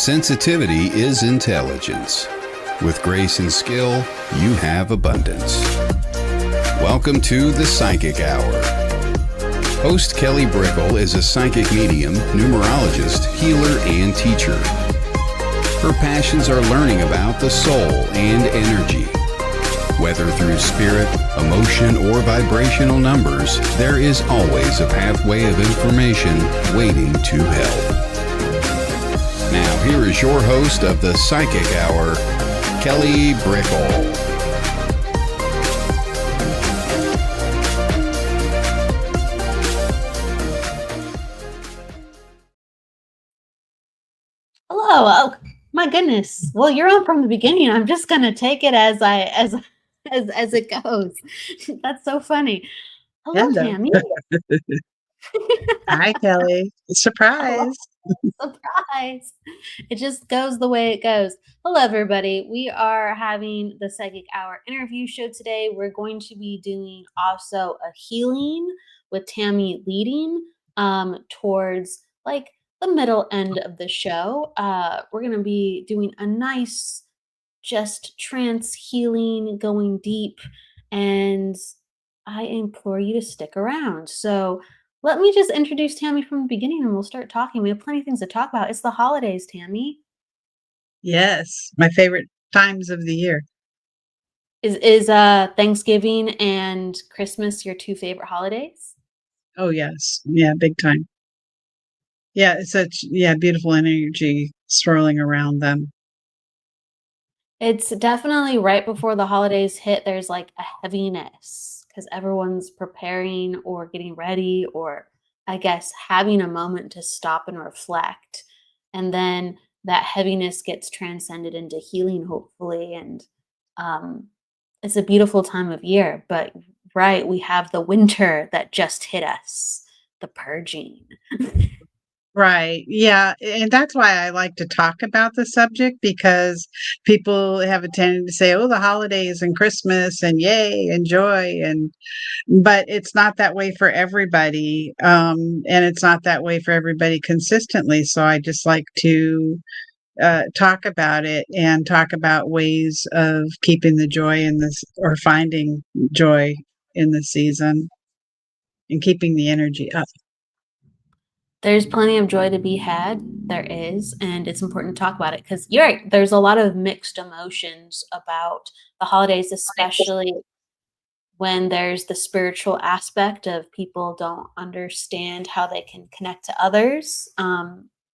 Sensitivity is intelligence. With grace and skill, you have abundance. Welcome to the Psychic Hour. Host Kelly Brickel is a psychic medium, numerologist, healer, and teacher. Her passions are learning about the soul and energy. Whether through spirit, emotion, or vibrational numbers, there is always a pathway of information waiting to help. Now, here is your host of the Psychic Hour, Kelly Brickel. Hello. Oh my goodness. Well, you're on from the beginning. I'm just gonna take it as it goes. That's so funny. Hello, Tammy. Hi, Kelly. Surprise. Surprise. It just goes the way it goes. Hello, everybody. We are having the Psychic Hour interview show today. We're going to be doing also a healing with Tammy leading towards like the middle end of the show. We're going to be doing a nice just trance healing, going deep, and I implore you to stick around. So let me just introduce Tammy from the beginning and we'll start talking. We have plenty of things to talk about. It's the holidays, Tammy. Yes, my favorite times of the year. Is Thanksgiving and Christmas your two favorite holidays? Oh, yes. Yeah, big time. Yeah, it's such beautiful energy swirling around them. It's definitely right before the holidays hit, there's like a heaviness because everyone's preparing or getting ready or I guess having a moment to stop and reflect. And then that heaviness gets transcended into healing, hopefully. And it's a beautiful time of year. But right, we have the winter that just hit us, the purging. Right. Yeah. And that's why I like to talk about the subject because people have a tendency to say, oh, the holidays and Christmas and yay and joy. But it's not that way for everybody. And it's not that way for everybody consistently. So I just like to talk about it and talk about ways of keeping the joy in this or finding joy in the season and keeping the energy up. There's plenty of joy to be had. There is, and it's important to talk about it because you're right. There's a lot of mixed emotions about the holidays, especially when there's the spiritual aspect of people don't understand how they can connect to others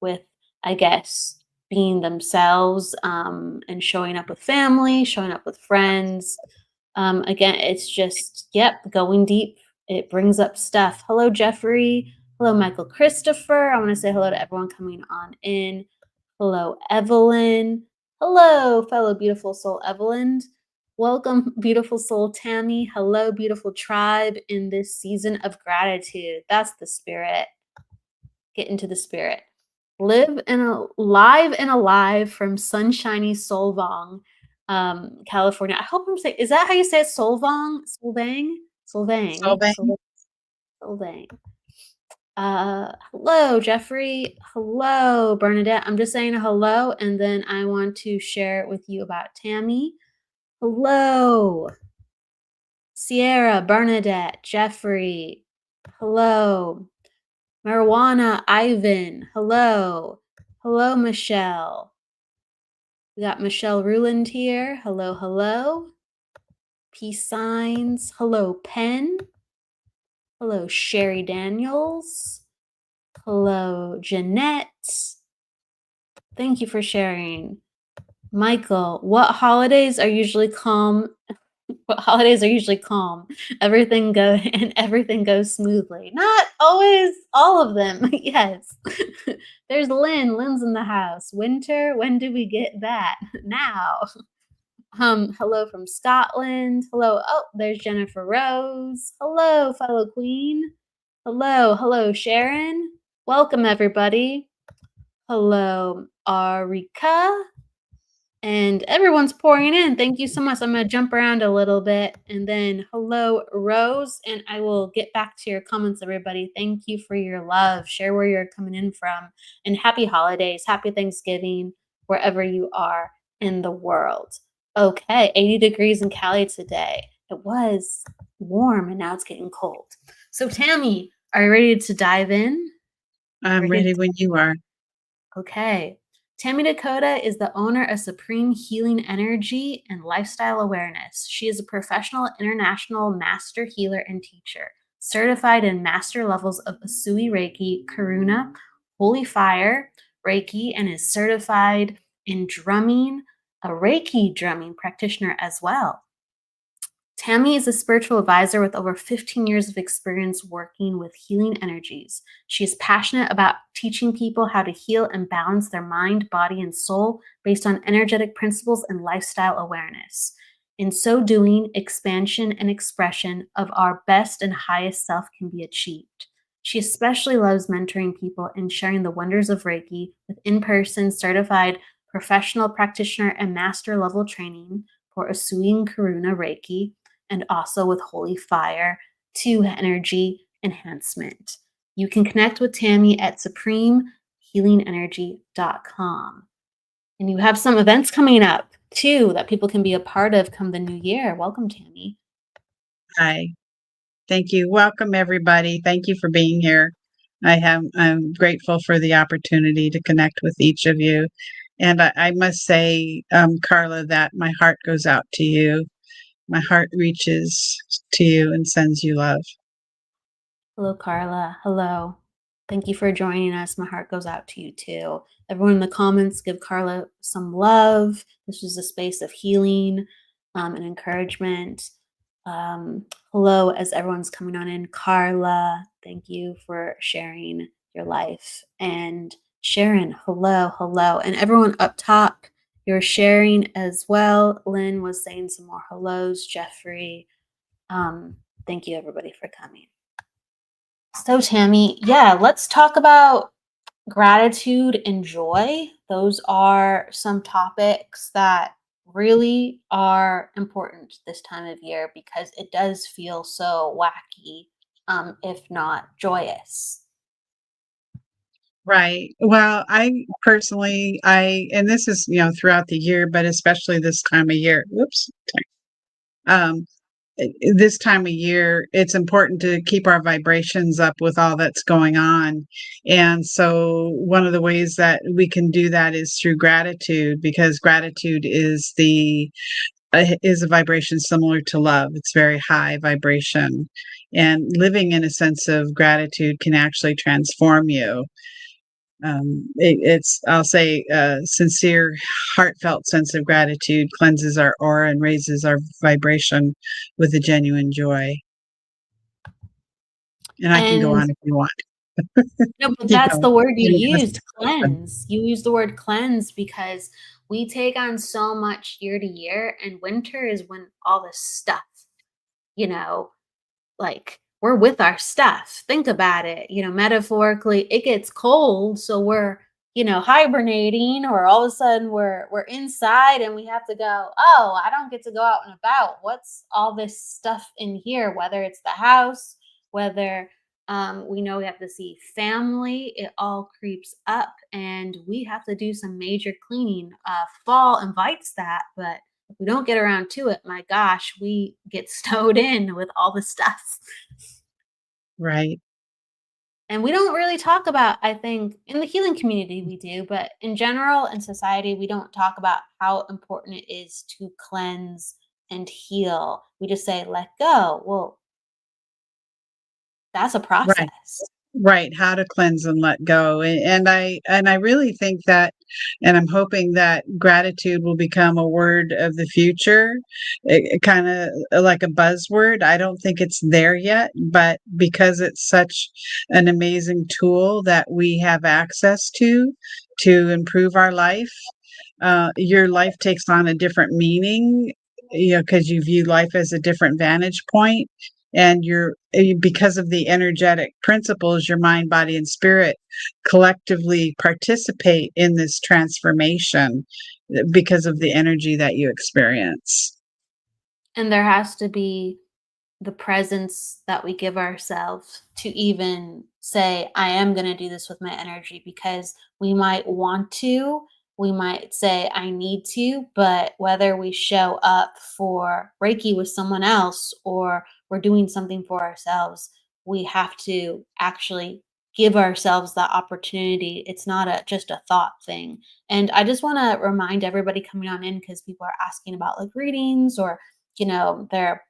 with, I guess, being themselves and showing up with family, showing up with friends. Again, it's just, going deep. It brings up stuff. Hello, Jeffrey. Hello, Michael Christopher. I want to say hello to everyone coming on in. Hello, Evelyn. Hello, fellow beautiful soul Evelyn. Welcome, beautiful soul Tammy. Hello, beautiful tribe in this season of gratitude. That's the spirit. Get into the spirit. Live and alive from sunshiny Solvang, California. I hope I'm saying, is that how you say it? Solvang? Solvang. Hello, Jeffrey. Hello, Bernadette. I'm just saying hello, and then I want to share with you about Tammy. Hello, Sierra, Bernadette, Jeffrey. Hello, Marijuana, Ivan. Hello. Hello, Michelle. We got Michelle Ruland here. Hello, hello. Peace signs. Hello, Pen. Hello, Sherry Daniels. Hello, Jeanette. Thank you for sharing. Michael, what holidays are usually calm? What holidays are usually calm? Everything goes smoothly. Not always all of them. Yes. There's Lynn. Lynn's in the house. Winter, when do we get that? Now. Hello from Scotland. Hello. Oh, there's Jennifer Rose. Hello, fellow queen. Hello, Sharon. Welcome, everybody. Hello, Arika. And everyone's pouring in. Thank you so much. I'm going to jump around a little bit. And then hello, Rose. And I will get back to your comments, everybody. Thank you for your love. Share where you're coming in from. And happy holidays. Happy Thanksgiving. wherever you are in the world. Okay, 80 degrees in Cali today. It was warm and now it's getting cold. So Tammy, are you ready to dive in? I'm ready when you are. Okay. Tammy Descoteaux is the owner of Supreme Healing Energy and Lifestyle Awareness. She is a professional international master healer and teacher, certified in master levels of Usui Reiki, Karuna, Holy Fire, Reiki, and is certified in drumming, a Reiki drumming practitioner as well. Tammy is a spiritual advisor with over 15 years of experience working with healing energies. She is passionate about teaching people how to heal and balance their mind, body, and soul based on energetic principles and lifestyle awareness. In so doing, expansion and expression of our best and highest self can be achieved. She especially loves mentoring people and sharing the wonders of Reiki with in-person certified professional practitioner and master level training for Usui and Karuna Reiki, and also with Holy Fire to energy enhancement. You can connect with Tammy at supremehealingenergy.com. And you have some events coming up too that people can be a part of come the new year. Welcome, Tammy. Hi. Thank you. Welcome, everybody. Thank you for being here. I'm grateful for the opportunity to connect with each of you. And I must say, Carla, that my heart goes out to you. My heart reaches to you and sends you love. Hello, Carla. Hello. Thank you for joining us. My heart goes out to you too. Everyone in the comments, give Carla some love. This was a space of healing and encouragement. Hello, as everyone's coming on in. Carla, thank you for sharing your life. And Sharon, hello, hello. And everyone up top, you're sharing as well. Lynn was saying some more hellos. Jeffrey, thank you everybody for coming. So Tammy, yeah, let's talk about gratitude and joy. Those are some topics that really are important this time of year because it does feel so wacky, if not joyous. Right. Well, I personally, and this is, throughout the year, but especially this time of year. Whoops. Um, this time of year, it's important to keep our vibrations up with all that's going on. And so one of the ways that we can do that is through gratitude, because gratitude is a vibration similar to love. It's very high vibration. And living in a sense of gratitude can actually transform you. I'll say, a sincere, heartfelt sense of gratitude cleanses our aura and raises our vibration with a genuine joy. And I can go And on if you want. no, but Keep that's going. the word you Yes. used, cleanse. You used the word cleanse because we take on so much year to year, and winter is when all this stuff, you know, like we're with our stuff. Think about it, metaphorically, it gets cold, so we're, hibernating, or all of a sudden we're inside and we have to go, oh, I don't get to go out and about. What's all this stuff in here? Whether it's the house, whether we know we have to see family, it all creeps up and we have to do some major cleaning. Fall invites that, but if we don't get around to it, my gosh, we get stowed in with all the stuff. Right. And we don't really talk about, I think, in the healing community we do, but in general in society, we don't talk about how important it is to cleanse and heal. We just say, let go. Well, that's a Right. process. Right, how to cleanse and let go. And I really think that, and I'm hoping that gratitude will become a word of the future, kind of like a buzzword. I don't think it's there yet, but because it's such an amazing tool that we have access to improve our life, your life takes on a different meaning, because you view life as a different vantage point, and because of the energetic principles, your mind, body, and spirit collectively participate in this transformation because of the energy that you experience. And there has to be the presence that we give ourselves to even say, I am going to do this with my energy, because we might want to, we might say, I need to, but whether we show up for Reiki with someone else or we're doing something for ourselves, we have to actually give ourselves that opportunity. It's not just a thought thing. And I just want to remind everybody coming on in, because people are asking about like readings, or, they're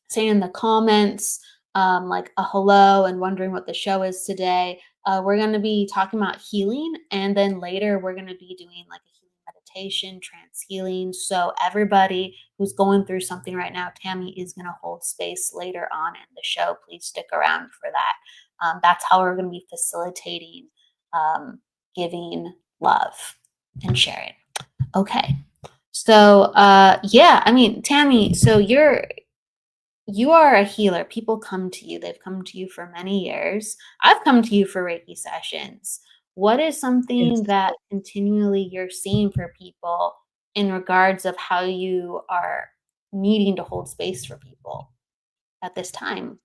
saying in the comments, like a hello and wondering what the show is today. We're going to be talking about healing, and then later we're going to be doing like a healing meditation, trance healing. So everybody who's going through something right now, Tammy is going to hold space later on in the show. Please stick around for that. That's how we're going to be facilitating giving love and sharing. Okay. So yeah, I mean, Tammy, so you are a healer. People come to you. They've come to you for many years. I've come to you for Reiki sessions. What is something Yes. that continually you're seeing for people in regards of how you are needing to hold space for people at this time?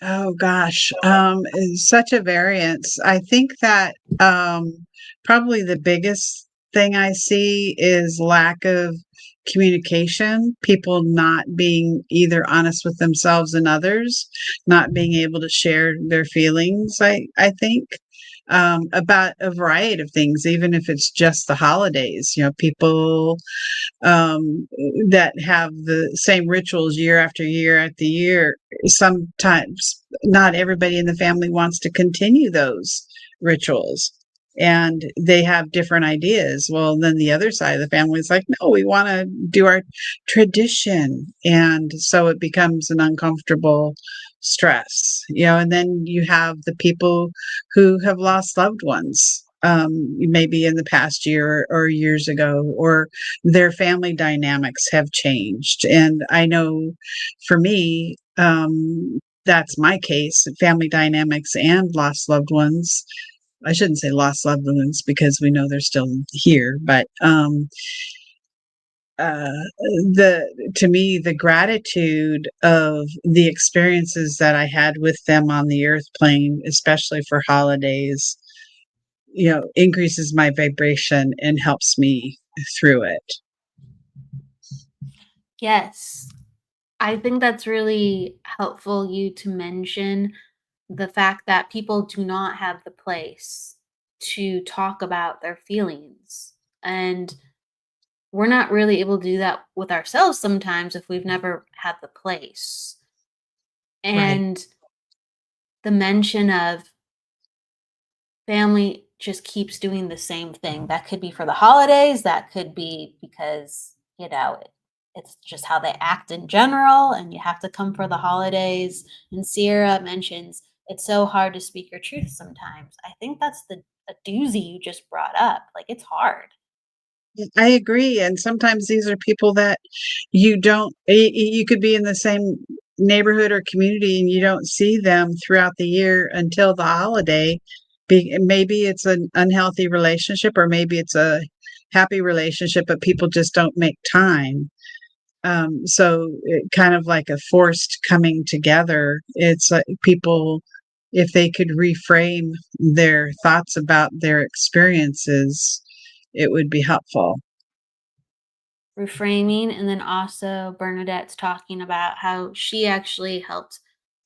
Oh gosh, it's such a variance. I think that probably the biggest thing I see is lack of communication, people not being either honest with themselves and others, not being able to share their feelings, I think. About a variety of things, even if it's just the holidays, people that have the same rituals year after year after year. Sometimes not everybody in the family wants to continue those rituals, and they have different ideas. Well, then the other side of the family is like, no, we want to do our tradition. And so it becomes an uncomfortable stress, and then you have the people who have lost loved ones, maybe in the past year or years ago, or their family dynamics have changed. And I know for me, that's my case, family dynamics and lost loved ones. I shouldn't say lost loved ones because we know they're still here, but uh, to me, the gratitude of the experiences that I had with them on the earth plane, especially for holidays, increases my vibration and helps me through it. Yes. I think that's really helpful you to mention the fact that people do not have the place to talk about their feelings. And we're not really able to do that with ourselves sometimes if we've never had the place. Right. And the mention of family just keeps doing the same thing. That could be for the holidays, that could be because, it's just how they act in general, and you have to come for the holidays. And Sierra mentions it's so hard to speak your truth sometimes. I think that's a doozy you just brought up. Like, it's hard. I agree. And sometimes these are people that you could be in the same neighborhood or community and you don't see them throughout the year until the holiday. Maybe it's an unhealthy relationship, or maybe it's a happy relationship, but people just don't make time. So kind of like a forced coming together. It's like people, if they could reframe their thoughts about their experiences, it would be helpful. Reframing, and then also Bernadette's talking about how she actually helped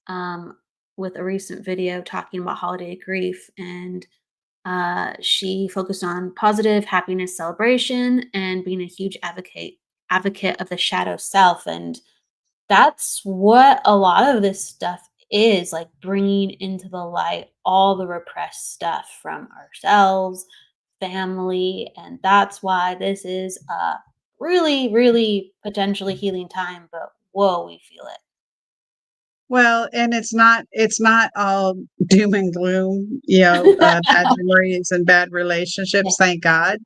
um, with a recent video talking about holiday grief, and she focused on positive happiness celebration and being a huge advocate of the shadow self. And that's what a lot of this stuff is, like bringing into the light all the repressed stuff from ourselves, family. And that's why this is a really, really potentially healing time. But whoa, we feel it. Well, and it's not all doom and gloom, bad memories and bad Yeah, relationships, thank God.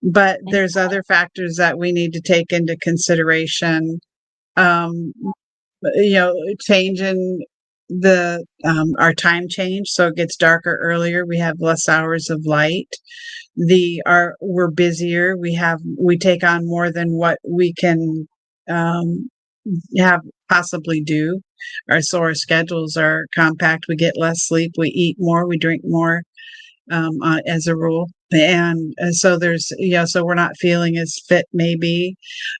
But thank there's other factors that we need to take into consideration. Um, change in the our time change, so it gets darker earlier. We have less hours of light. We're busier. We take on more than what we can um, have possibly do. Our schedules are compact. We get less sleep. We eat more. We drink more. as a rule. And so there's, so we're not feeling as fit maybe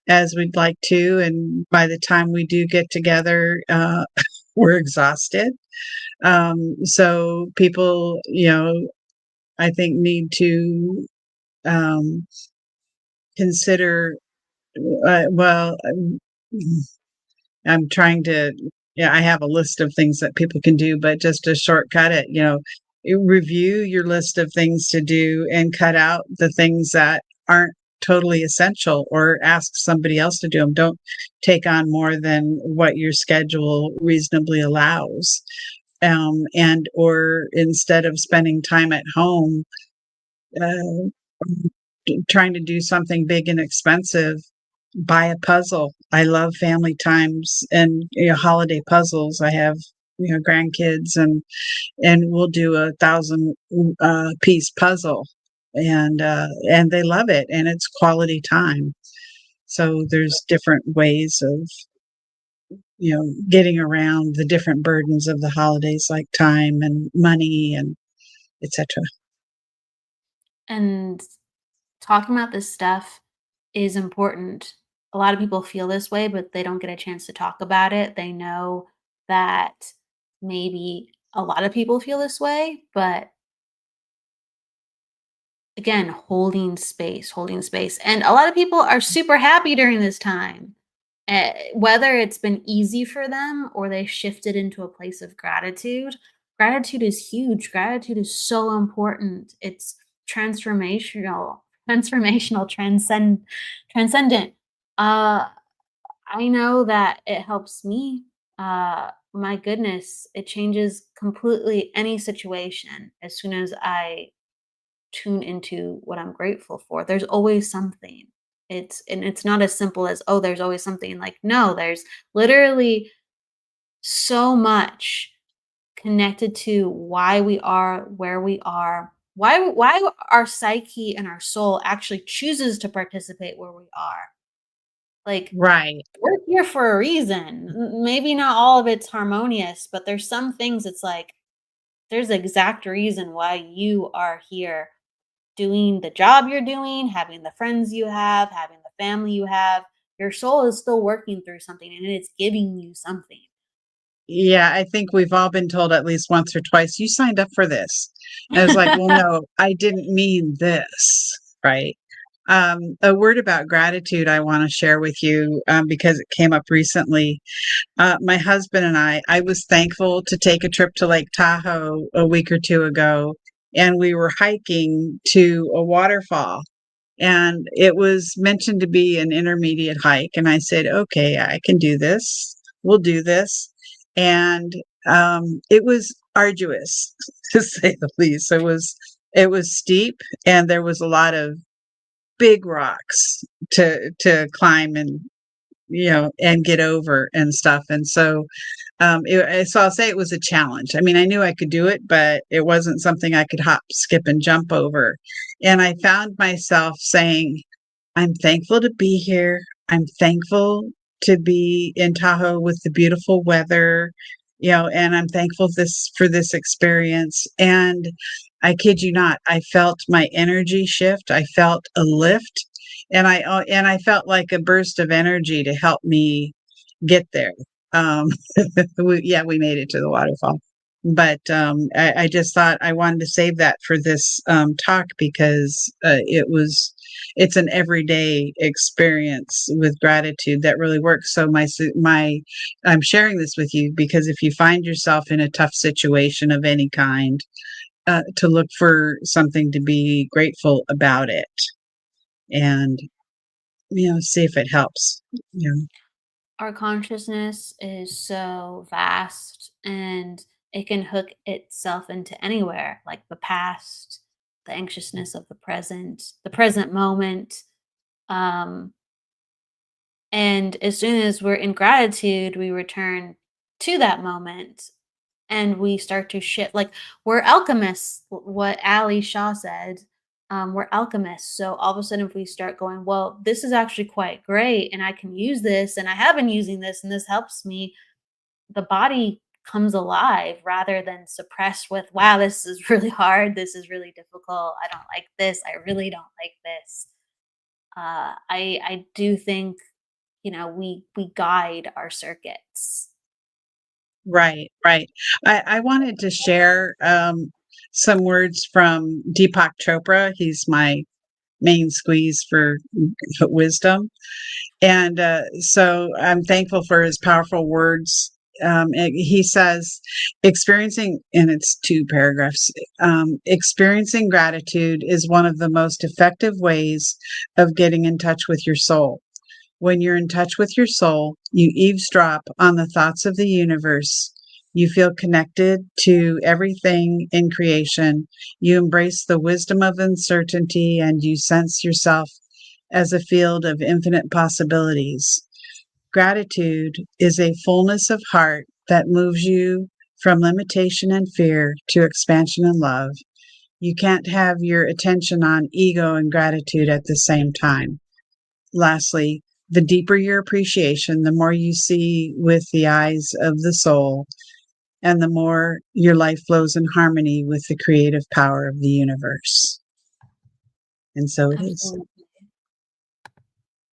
as we'd like to. And by the time we do get together, we're exhausted. So people, I think need to um, consider, well, I'm trying to, yeah, I have a list of things that people can do, but just to shortcut it, review your list of things to do and cut out the things that aren't totally essential, or ask somebody else to do them. Don't take on more than what your schedule reasonably allows. And or instead of spending time at home, uh, trying to do something big and expensive, buy a puzzle. I love family times and holiday puzzles. I have grandkids, and we'll do 1,000 piece puzzle, and they love it, and it's quality time. So there's different ways of getting around the different burdens of the holidays, like time and money and etc. And talking about this stuff is important. A lot of people feel this way, but they don't get a chance to talk about it. They know that maybe a lot of people feel this way, but again, holding space. And a lot of people are super happy during this time. Whether it's been easy for them or they shifted into a place of gratitude, gratitude is huge. Gratitude is so important. It's transcendent. I know that it helps me. My goodness, it changes completely any situation as soon as I tune into what I'm grateful for. There's always something. It's not as simple as, oh, there's always something. Like, no, there's literally so much connected to why we are where we are, why our psyche and our soul actually chooses to participate where we are. Like, Right. we're here for a reason. Maybe not all of it's harmonious, but there's some things it's like there's an exact reason why you are here doing the job you're doing, having the friends you have, having the family you have. Your soul is still working through something and it's giving you something. Yeah, I think we've all been told at least once or twice, you signed up for this. And it's like, well, no, I didn't mean this, right? A word about gratitude I want to share with you, because it came up recently. My husband and I was thankful to take a trip to Lake Tahoe a week or two ago, and we were hiking to a waterfall. And it was mentioned to be an intermediate hike. And I said, okay, I can do this. We'll do this. And it was arduous, to say the least. It was steep, and there was a lot of big rocks to climb, and get over and stuff. And so, so I'll say it was a challenge. I mean, I knew I could do it, but it wasn't something I could hop, skip, and jump over. And I found myself saying, I'm thankful to be here. I'm thankful to be in Tahoe with the beautiful weather, and I'm thankful for this experience. And I kid you not, I felt my energy shift. I felt a lift, and I felt like a burst of energy to help me get there. Um, we made it to the waterfall. But I just thought I wanted to save that for this talk, because it's an everyday experience with gratitude that really works. So I'm sharing this with you because if you find yourself in a tough situation of any kind, to look for something to be grateful about it, and see if it helps. Our consciousness is so vast and it can hook itself into anywhere, like the past, the anxiousness of the present moment. Um, and as soon as we're in gratitude, we return to that moment and we start to shift. Like, we're alchemists, what Ali Shaw said. We're alchemists. So all of a sudden, if we start going, well, this is actually quite great and I can use this and I have been using this and this helps me, the body comes alive rather than suppressed with, wow, this is really hard. This is really difficult. I don't like this. I really don't like this. I do think, we guide our circuits. Right, right. I wanted to share some words from Deepak Chopra. He's my main squeeze for wisdom. And so I'm thankful for his powerful words. And he says, experiencing, and it's 2 paragraphs, experiencing gratitude is one of the most effective ways of getting in touch with your soul. When you're in touch with your soul, you eavesdrop on the thoughts of the universe. You feel connected to everything in creation. You embrace the wisdom of uncertainty and you sense yourself as a field of infinite possibilities. Gratitude is a fullness of heart that moves you from limitation and fear to expansion and love. You can't have your attention on ego and gratitude at the same time. Lastly, the deeper your appreciation, the more you see with the eyes of the soul, and the more your life flows in harmony with the creative power of the universe. And so it is. Absolutely.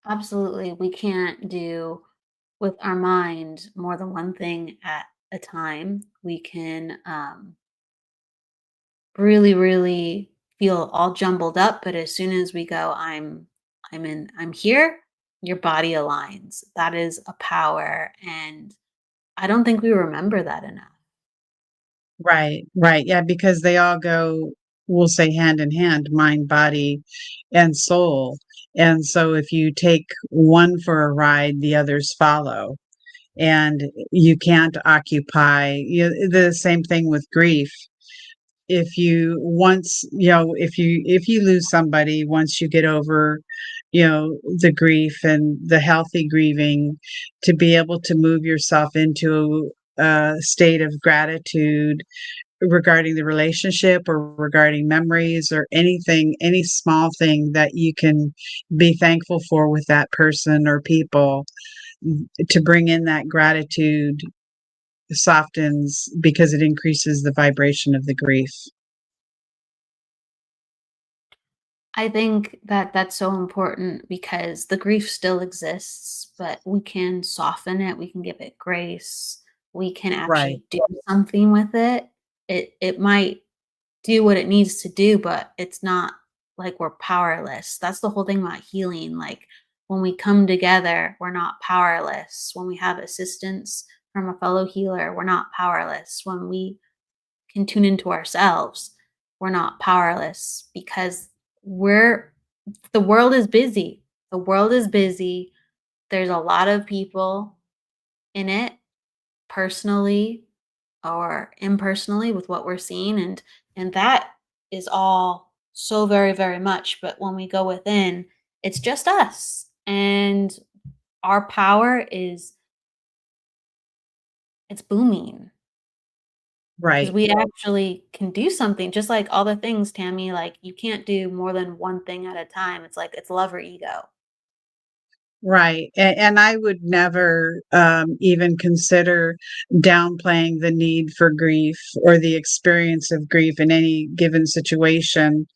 Absolutely. We can't do with our mind more than one thing at a time. We can really, really feel all jumbled up, but as soon as we go, I'm here, your body aligns. That is a power, and I don't think we remember that enough. Right, right. Yeah, because they all go, we'll say hand in hand, mind, body, and soul. And so if you take one for a ride, the others follow. And you can't occupy the same thing with grief. If you once, if you lose somebody, once you get over, the grief and the healthy grieving, to be able to move yourself into a state of gratitude regarding the relationship or regarding memories or anything, any small thing that you can be thankful for with that person or people, to bring in that gratitude softens because it increases the vibration of the grief. I think that that's so important because the grief still exists, but we can soften it, we can give it grace, we can Right, actually do something with it. It might do what it needs to do, but it's not like we're powerless. That's the whole thing about healing. Like when we come together, we're not powerless. When we have assistance from a fellow healer, we're not powerless. When we can tune into ourselves, we're not powerless because we're the world is busy. The world is busy. There's a lot of people in it personally or impersonally with what we're seeing, and that is all so very, very much, but when we go within, it's just us, and our power is it's booming because right, we actually can do something just like all the things, Tammy. Like you can't do more than one thing at a time. It's like it's love or ego. right. And I would never even consider downplaying the need for grief or the experience of grief in any given situation,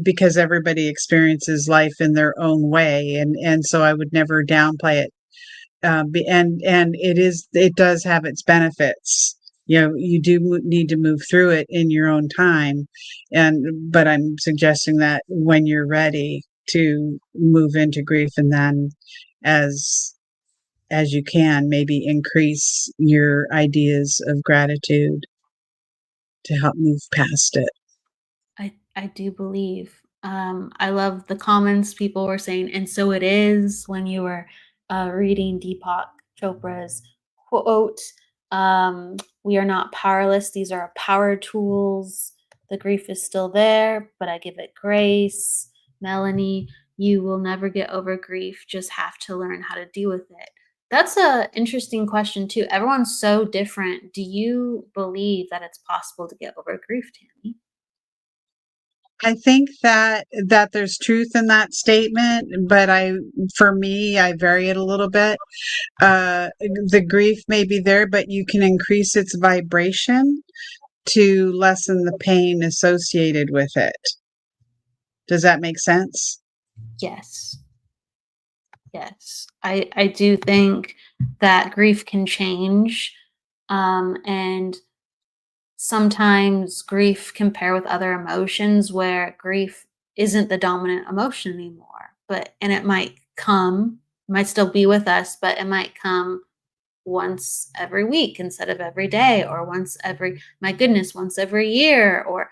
because everybody experiences life in their own way, and so I would never downplay it. And it does have its benefits. You do need to move through it in your own time, but I'm suggesting that when you're ready to move into grief, and then as you can, maybe increase your ideas of gratitude to help move past it. I do believe. I love the comments people were saying, and so it is when you were reading Deepak Chopra's quote. We are not powerless; these are power tools. The grief is still there, but I give it grace. Melanie, you will never get over grief; just have to learn how to deal with it. That's a interesting question too. Everyone's so different. Do you believe that it's possible to get over grief, Tammy? I think that there's truth in that statement, but for me, I vary it a little bit. The grief may be there, but you can increase its vibration to lessen the pain associated with it. Does that make sense? Yes. Yes. I do think that grief can change. And sometimes grief can pair with other emotions where grief isn't the dominant emotion anymore. And it might still be with us, but it might come once every week instead of every day, or once every year, or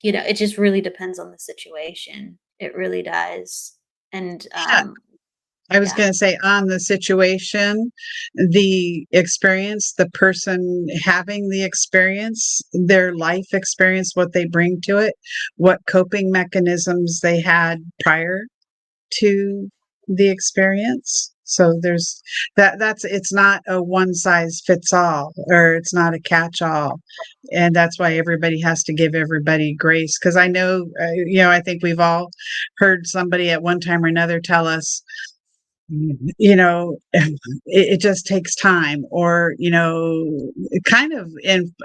it just really depends on the situation. It really does. And Yeah. I was yeah. going to say, on the situation, the experience, the person having the experience, their life experience, what they bring to it, what coping mechanisms they had prior to the experience. So there's it's not a one size fits all, or it's not a catch all. And that's why everybody has to give everybody grace. Cause I know, I think we've all heard somebody at one time or another tell us, it just takes time, or, kind of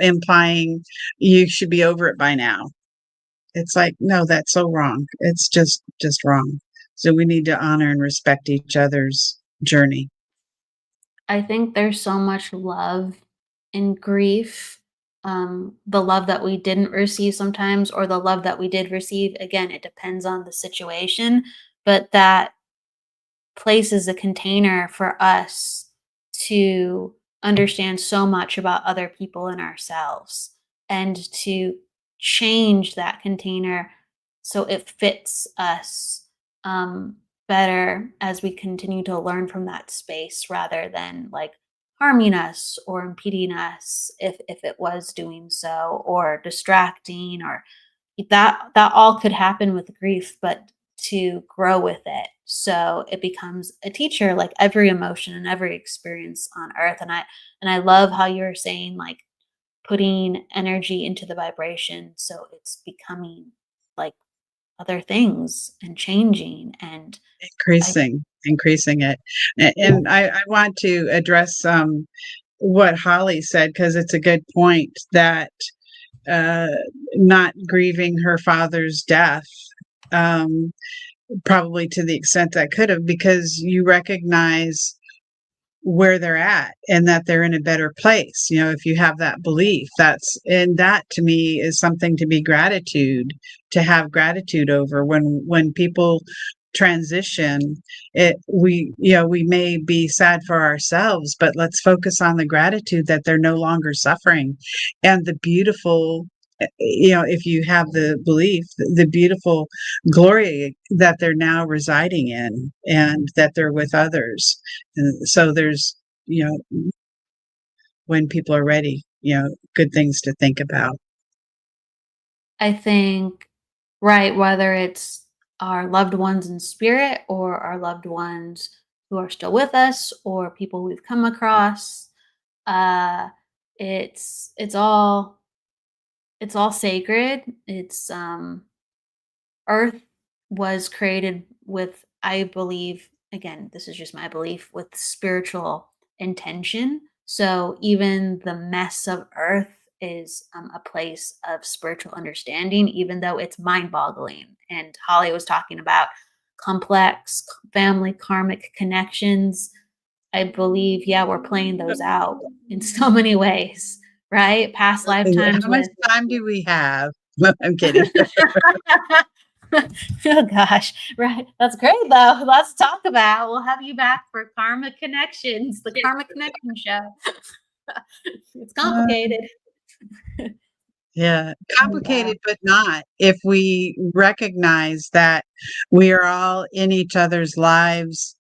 implying you should be over it by now. It's like, no, that's so wrong. It's just wrong. So we need to honor and respect each other's journey. I think there's so much love in grief. The love that we didn't receive sometimes, or the love that we did receive. Again, it depends on the situation, but that places a container for us to understand so much about other people and ourselves, and to change that container so it fits us better as we continue to learn from that space, rather than like harming us or impeding us, if it was doing so, or distracting, or that all could happen with grief, but to grow with it so it becomes a teacher, like every emotion and every experience on earth. And I love how you're saying, like, putting energy into the vibration so it's becoming like other things and changing. And I Increasing it. And I want to address what Holly said, because it's a good point, that uh, not grieving her father's death, um, probably to the extent that could have, because you recognize where they're at and that they're in a better place. If you have that belief, and that to me is something to have gratitude over. When people transition, we may be sad for ourselves, but let's focus on the gratitude that they're no longer suffering, and the beautiful, if you have the belief, the beautiful glory that they're now residing in, and that they're with others. And so there's, when people are ready, good things to think about. I think, right, whether it's our loved ones in spirit, or our loved ones who are still with us, or people we've come across, uh it's all sacred. It's Earth was created with, I believe, again, this is just my belief, with spiritual intention. So even the mess of Earth is a place of spiritual understanding, even though it's mind boggling. And Holly was talking about complex family karmic connections. I believe, yeah, we're playing those out in so many ways, right? Past lifetimes How much with time do we have? No, I'm kidding. oh gosh, right. That's great though. Let's talk about. We'll have you back for Karma Connections, the Karma Connection show. It's Uh, complicated. yeah, Oh, wow. complicated, but not, if we recognize that we are all in each other's lives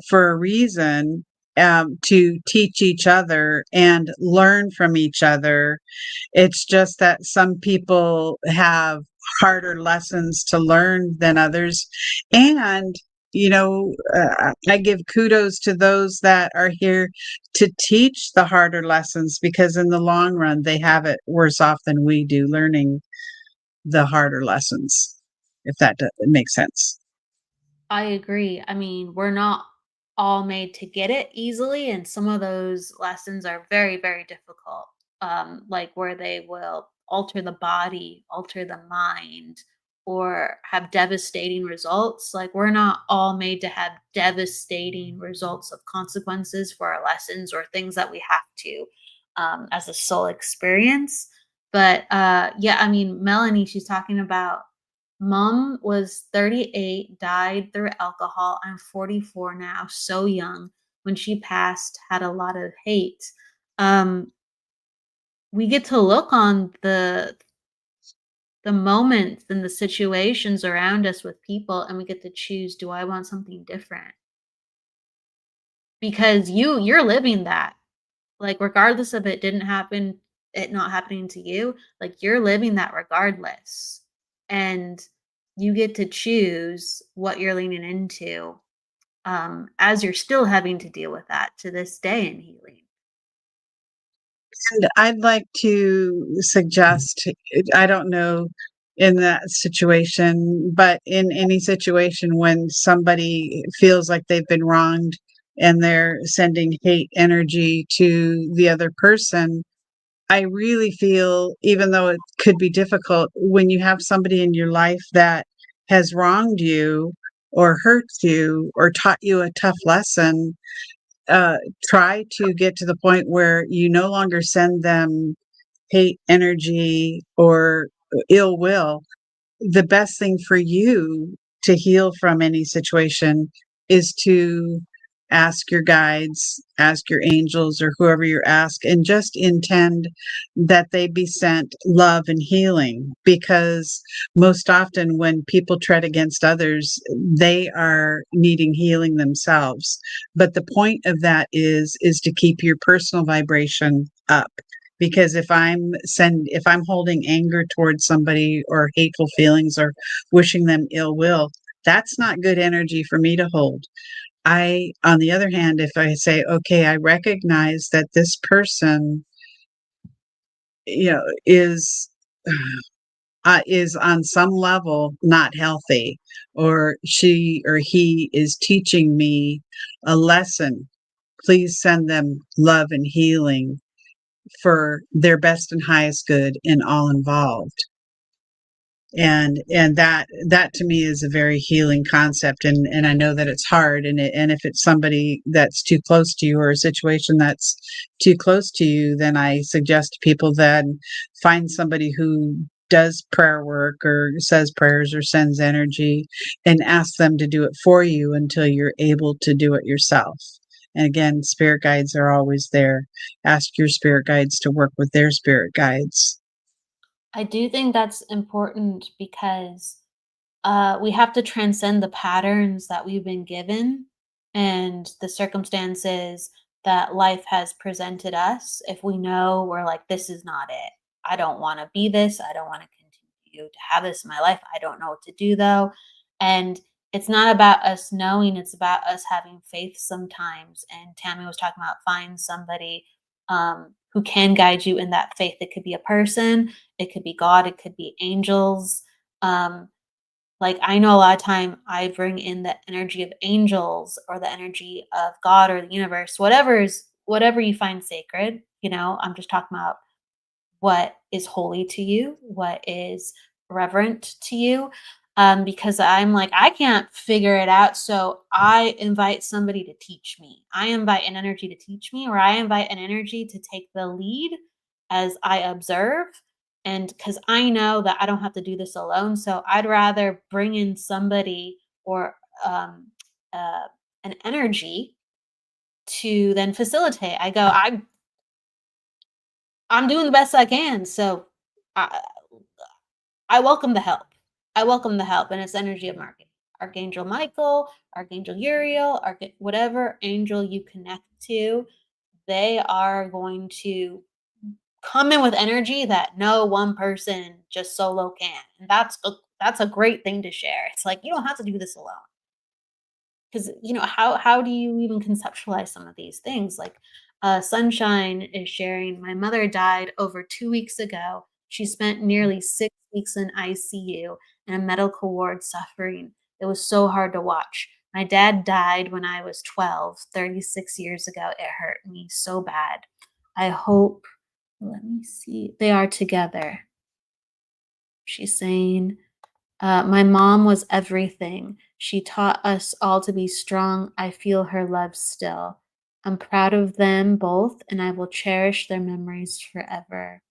for a reason, to teach each other and learn from each other. It's just that some people have harder lessons to learn than others. And, I give kudos to those that are here to teach the harder lessons, because in the long run, they have it worse off than we do, learning the harder lessons, if that makes sense. I agree. I mean, we're not all made to get it easily, and some of those lessons are very, very difficult. Like where they will alter the body, alter the mind, or have devastating results. Like we're not all made to have devastating results of consequences for our lessons or things that we have to as a soul experience. But yeah, I mean, Melanie, she's talking about mom was 38, died through alcohol. I'm 44 now, so young. When she passed, had a lot of hate. Um, we get to look on the moments and the situations around us with people, and we get to choose, do I want something different? Because you're living that. Like regardless of it didn't happen, it not happening to you, like you're living that regardless. And you get to choose what you're leaning into as you're still having to deal with that to this day in healing. And I'd like to suggest, I don't know in that situation, but in any situation when somebody feels like they've been wronged and they're sending hate energy to the other person, I really feel, even though it could be difficult, when you have somebody in your life that has wronged you or hurt you or taught you a tough lesson, uh, try to get to the point where you no longer send them hate energy or ill will. The best thing for you to heal from any situation is to ask your guides, ask your angels, or whoever you ask, and just intend that they be sent love and healing. Because most often, when people tread against others, they are needing healing themselves. But the point of that is to keep your personal vibration up, because if I'm holding anger towards somebody or hateful feelings or wishing them ill will, that's not good energy for me to hold. I On the other hand, if I say, okay, I recognize that this person, you know, is on some level not healthy, or she or he is teaching me a lesson, please send them love and healing for their best and highest good in all involved. And that to me is a very healing concept, and I know that it's hard, and if it's somebody that's too close to you or a situation that's too close to you, then I suggest people that find somebody who does prayer work or says prayers or sends energy, and ask them to do it for you until you're able to do it yourself. And again, spirit guides are always there. Ask your spirit guides to work with their spirit guides. I do think that's important because we have to transcend the patterns that we've been given and the circumstances that life has presented us. If we know we're like, this is not it, I don't want to be this, I don't want to continue to have this in my life, I don't know what to do though. And it's not about us knowing, it's about us having faith sometimes. And Tammy was talking about find somebody who can guide you in that faith. It could be a person, it could be God, it could be angels. Um, like I know a lot of time I bring in the energy of angels or the energy of God or the universe, whatever you find sacred. I'm just talking about what is holy to you, what is reverent to you. Because I'm like, I can't figure it out. So I invite somebody to teach me. I invite an energy to teach me, or I invite an energy to take the lead as I observe. And because I know that I don't have to do this alone. So I'd rather bring in somebody or um, uh, an energy to then facilitate. I'm doing the best I can. So I, I welcome the help. I welcome the help, and it's energy of marketing. Archangel Michael, Archangel Uriel, whatever angel you connect to, they are going to come in with energy that no one person just solo can, and that's a great thing to share. It's like you don't have to do this alone, because how do you even conceptualize some of these things? Like Sunshine is sharing, my mother died over 2 weeks ago, She spent nearly 6 weeks in ICU in a medical ward suffering. It was so hard to watch. My dad died when I was 12, 36 years ago. It hurt me so bad. I hope, let me see, they are together. She's saying, my mom was everything. She taught us all to be strong. I feel her love still. I'm proud of them both, and I will cherish their memories forever.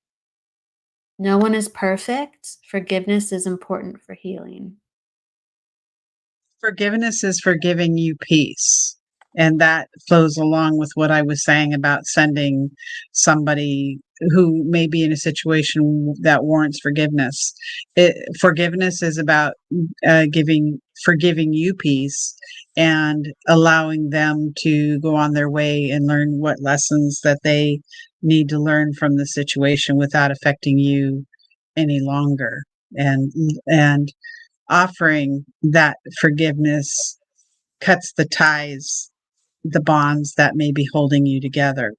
No one is perfect. Forgiveness is important for healing. Forgiveness is for giving you peace. And that flows along with what I was saying about sending somebody who may be in a situation that warrants forgiveness. Forgiveness is about forgiving you peace and allowing them to go on their way and learn what lessons that they need to learn from the situation without affecting you any longer. And offering that forgiveness cuts the ties, the bonds that may be holding you together.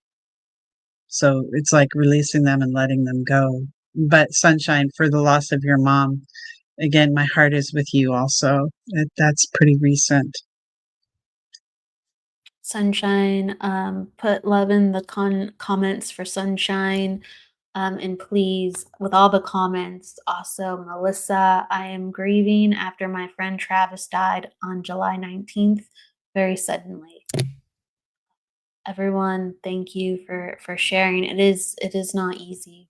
So it's like releasing them and letting them go. But Sunshine, for the loss of your mom, again, my heart is with you also. That's pretty recent. Sunshine, put love in the comments for Sunshine. And please, with all the comments, also, Melissa, I am grieving after my friend Travis died on July 19th, very suddenly. Everyone, thank you for sharing. It is not easy.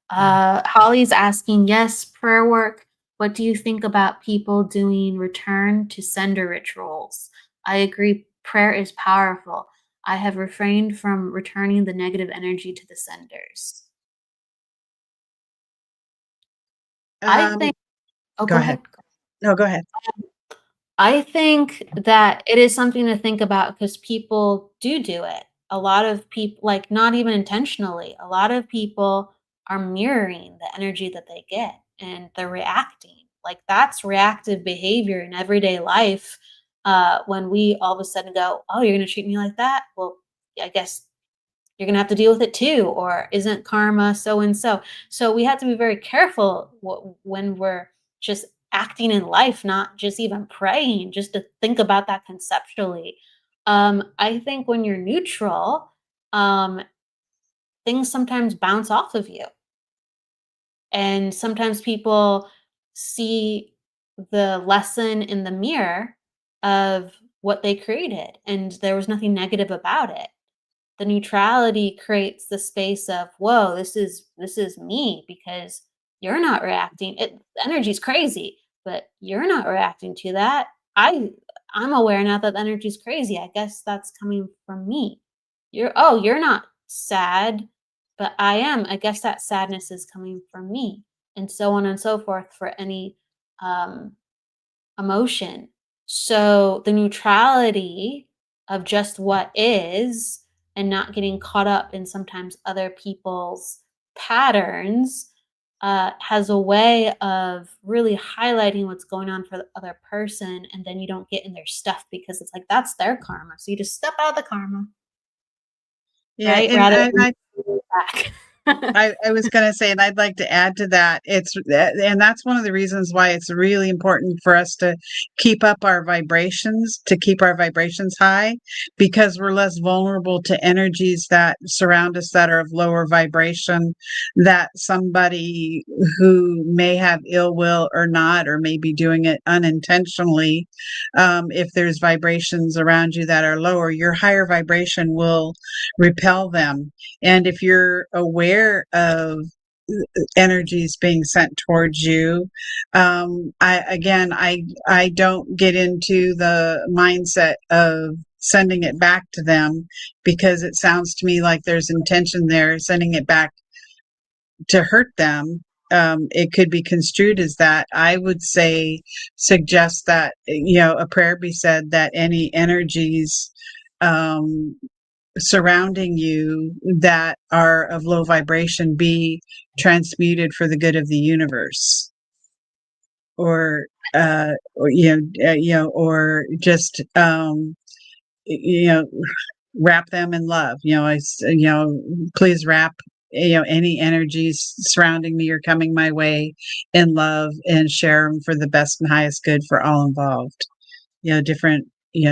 Holly's asking, yes, prayer work. What do you think about people doing return to sender rituals? I agree, prayer is powerful. I have refrained from returning the negative energy to the senders. I think, oh, go ahead. No, go ahead. I think that it is something to think about because people do it. A lot of people, like not even intentionally, a lot of people are mirroring the energy that they get and they're reacting. Like that's reactive behavior in everyday life. When we all of a sudden go, oh, you're going to treat me like that? Well, I guess you're going to have to deal with it too. Or isn't karma so and so? So we have to be very careful when we're just acting in life, not just even praying, just to think about that conceptually. I think when you're neutral, things sometimes bounce off of you. And sometimes people see the lesson in the mirror of what they created, and there was nothing negative about it. The neutrality creates the space of, whoa, this is me because you're not reacting. Energy's crazy, but you're not reacting to that. I'm aware now that the energy's crazy. I guess that's coming from me. You're not sad, but I am. I guess that sadness is coming from me, and so on and so forth for any emotion. So the neutrality of just what is and not getting caught up in sometimes other people's patterns has a way of really highlighting what's going on for the other person, and then you don't get in their stuff because it's like that's their karma. So you just step out of the karma. Yeah, right? I was going to say, and I'd like to add to that, and that's one of the reasons why it's really important for us to keep up our vibrations, to keep our vibrations high, because we're less vulnerable to energies that surround us that are of lower vibration, that somebody who may have ill will or not, or may be doing it unintentionally, if there's vibrations around you that are lower, your higher vibration will repel them. And if you're aware of energies being sent towards you, I don't get into the mindset of sending it back to them, because it sounds to me like there's intention there, sending it back to hurt them. It could be construed as that. I would suggest that, a prayer be said that any energies surrounding you that are of low vibration be transmuted for the good of the universe, or just wrap them in love. Please wrap any energies surrounding me or coming my way in love, and share them for the best and highest good for all involved. Different,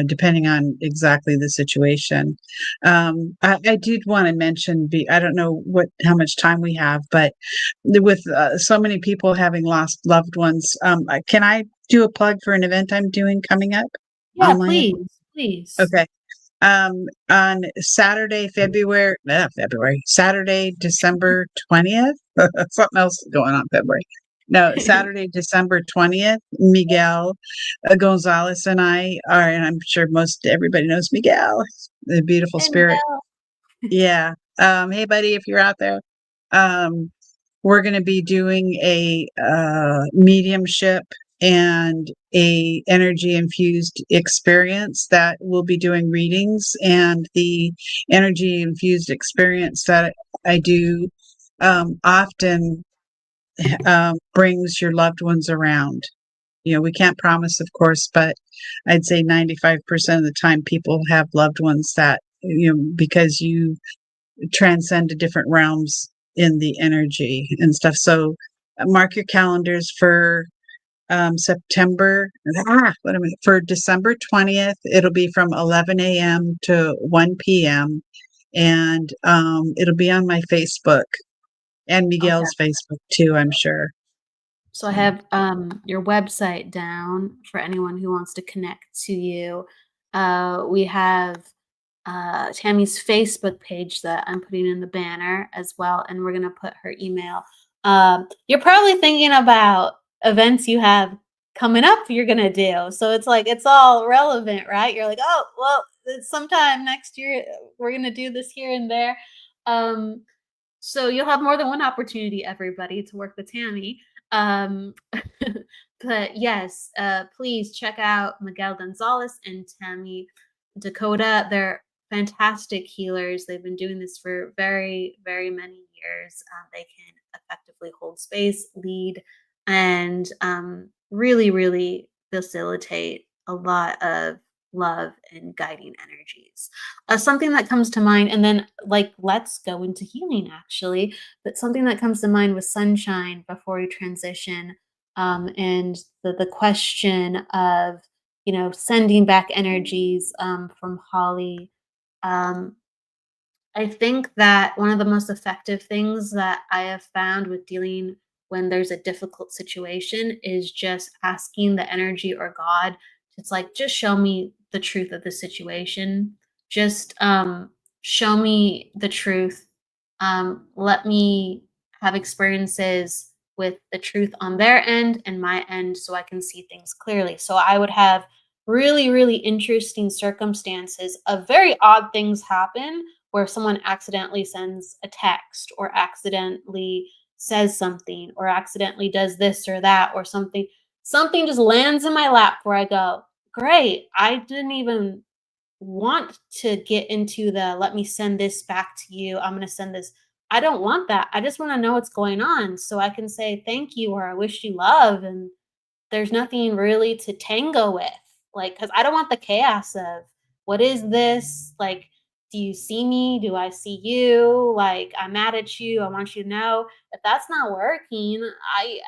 depending on exactly the situation. I did want to mention, I don't know how much time we have, but with so many people having lost loved ones, can I do a plug for an event I'm doing coming up? Yeah, Online? please. Okay. On Saturday, Saturday, December 20th. Something else is going on February. No, Saturday, December 20th, Miguel Gonzalez and I are, and I'm sure everybody knows Miguel, the beautiful Hey, spirit. Miguel. Yeah. Hey, buddy, if you're out there, we're going to be doing a mediumship and a energy infused experience that we'll be doing readings, and the energy infused experience that I do often brings your loved ones around. We can't promise, of course, but I'd say 95% of the time people have loved ones that, because you transcend to different realms in the energy and stuff. So mark your calendars for September, for December 20th. It'll be from 11 a.m. to 1 p.m. And it'll be on my Facebook and Miguel's Facebook too, I'm sure. So I have your website down for anyone who wants to connect to you. We have Tammy's Facebook page that I'm putting in the banner as well, and we're gonna put her email. You're probably thinking about events you have coming up you're gonna do. So it's like it's all relevant, right? You're like, oh, well, it's sometime next year we're gonna do this here and there. So you'll have more than one opportunity, everybody, to work with Tammy. Um, but yes, please check out Miguel Gonzalez and Tammy Descoteaux. They're fantastic healers. They've been doing this for very, very many years. They can effectively hold space, lead, and really, really facilitate a lot of love and guiding energies. Something that comes to mind, and then let's go into healing actually, but something that comes to mind was sunshine before we transition, and the question of sending back energies from Holly. I think that one of the most effective things that I have found with dealing when there's a difficult situation is just asking the energy or God. It's like, just show me the truth of the situation. Just show me the truth. Let me have experiences with the truth on their end and my end so I can see things clearly. So I would have really, really interesting circumstances of very odd things happen where someone accidentally sends a text or accidentally says something or accidentally does this or that or something just lands in my lap where I go, great, I didn't even want to get into the let me send this back to you, I'm going to send this. I don't want that. I just want to know what's going on so I can say thank you or I wish you love, and there's nothing really to tango with. Because I don't want the chaos of what is this? Do you see me? Do I see you? I'm mad at you. I want you to know if that's not working. I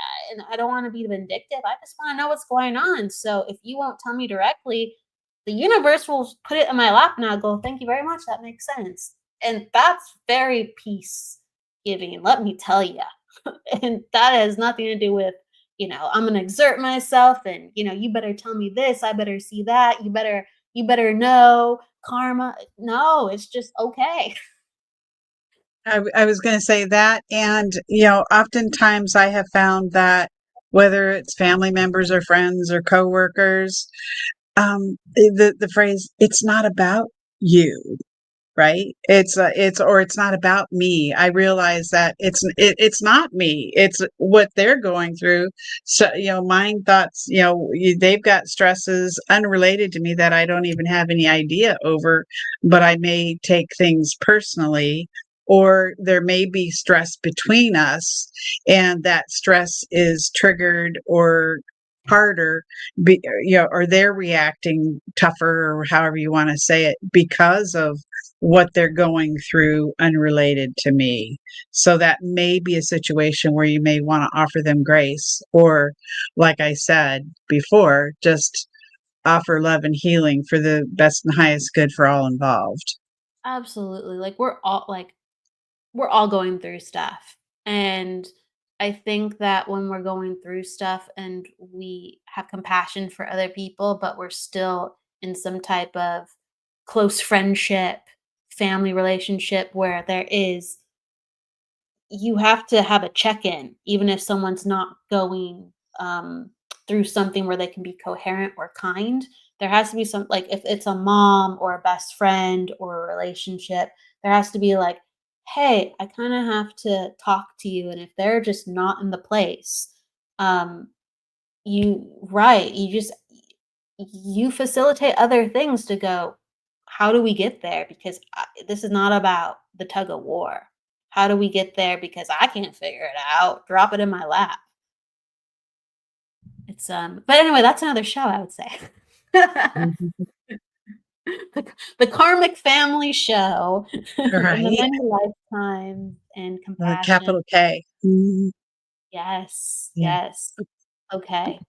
don't want to be vindictive. I just want to know what's going on. So if you won't tell me directly, the universe will put it in my lap and I'll go, thank you very much. That makes sense. And that's very peace giving, let me tell you. And that has nothing to do with, I'm going to exert myself and, you better tell me this. I better see that. You better know karma. No, it's just okay. I was going to say that. And, oftentimes I have found that whether it's family members or friends or coworkers, the phrase, it's not about you. Right. It's not about me. I realize that it's not me. It's what they're going through. So, mind thoughts, they've got stresses unrelated to me that I don't even have any idea over, but I may take things personally, or there may be stress between us and that stress is triggered or harder, or they're reacting tougher or however you want to say it because of what they're going through unrelated to me. So that may be a situation where you may want to offer them grace, or, like I said before, just offer love and healing for the best and highest good for all involved. Absolutely. We're all going through stuff. And I think that when we're going through stuff and we have compassion for other people, but we're still in some type of close friendship, family relationship where you have to have a check-in, even if someone's not going through something where they can be coherent or kind. There has to be some, like, if it's a mom or a best friend or a relationship, there has to be like, hey, I kind of have to talk to you. And if they're just not in the place, um, you facilitate other things to go, how do we get there? Because this is not about the tug of war. How do we get there? Because I can't figure it out. Drop it in my lap. But anyway, that's another show, I would say. Mhm. The karmic family show and the Right. many lifetimes and compassion. Capital K. Mhm. Yes, Yeah. yes. Okay.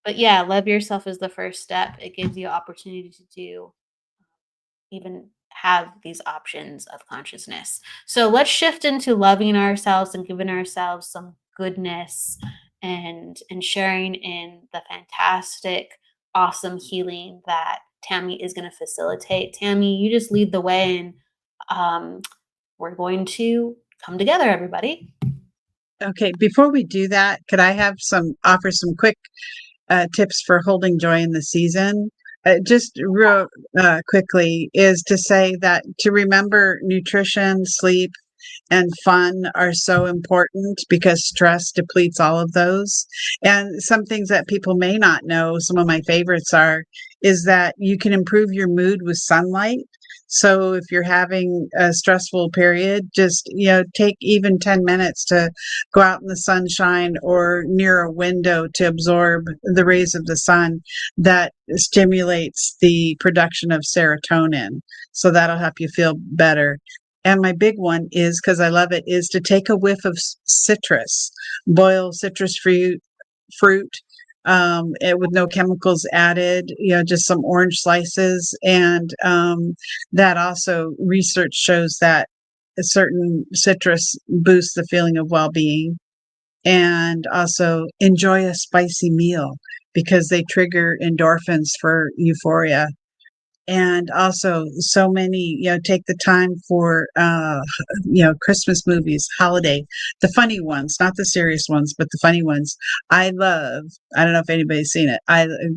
But yeah, love yourself is the first step. It gives you opportunity to do even have these options of consciousness. So let's shift into loving ourselves and giving ourselves some goodness and sharing in the fantastic, awesome healing that Tammy is going to facilitate. Tammy, you just lead the way, and um, we're going to come together, everybody. Okay, before we do that, could I have offer some quick tips for holding joy in the season? Just real quickly is to say that to remember nutrition, sleep, and fun are so important because stress depletes all of those. And some things that people may not know, some of my favorites is that you can improve your mood with sunlight. So if you're having a stressful period, just, take even 10 minutes to go out in the sunshine or near a window to absorb the rays of the sun. That stimulates the production of serotonin. So that'll help you feel better. And my big one is, because I love it, is to take a whiff of citrus, boil citrus fruit, with no chemicals added, just some orange slices. And that also, research shows that a certain citrus boosts the feeling of well-being. And also enjoy a spicy meal because they trigger endorphins for euphoria. And also so many, take the time for Christmas movies, holiday, the funny ones, not the serious ones, but the funny ones. I don't know if anybody's seen it.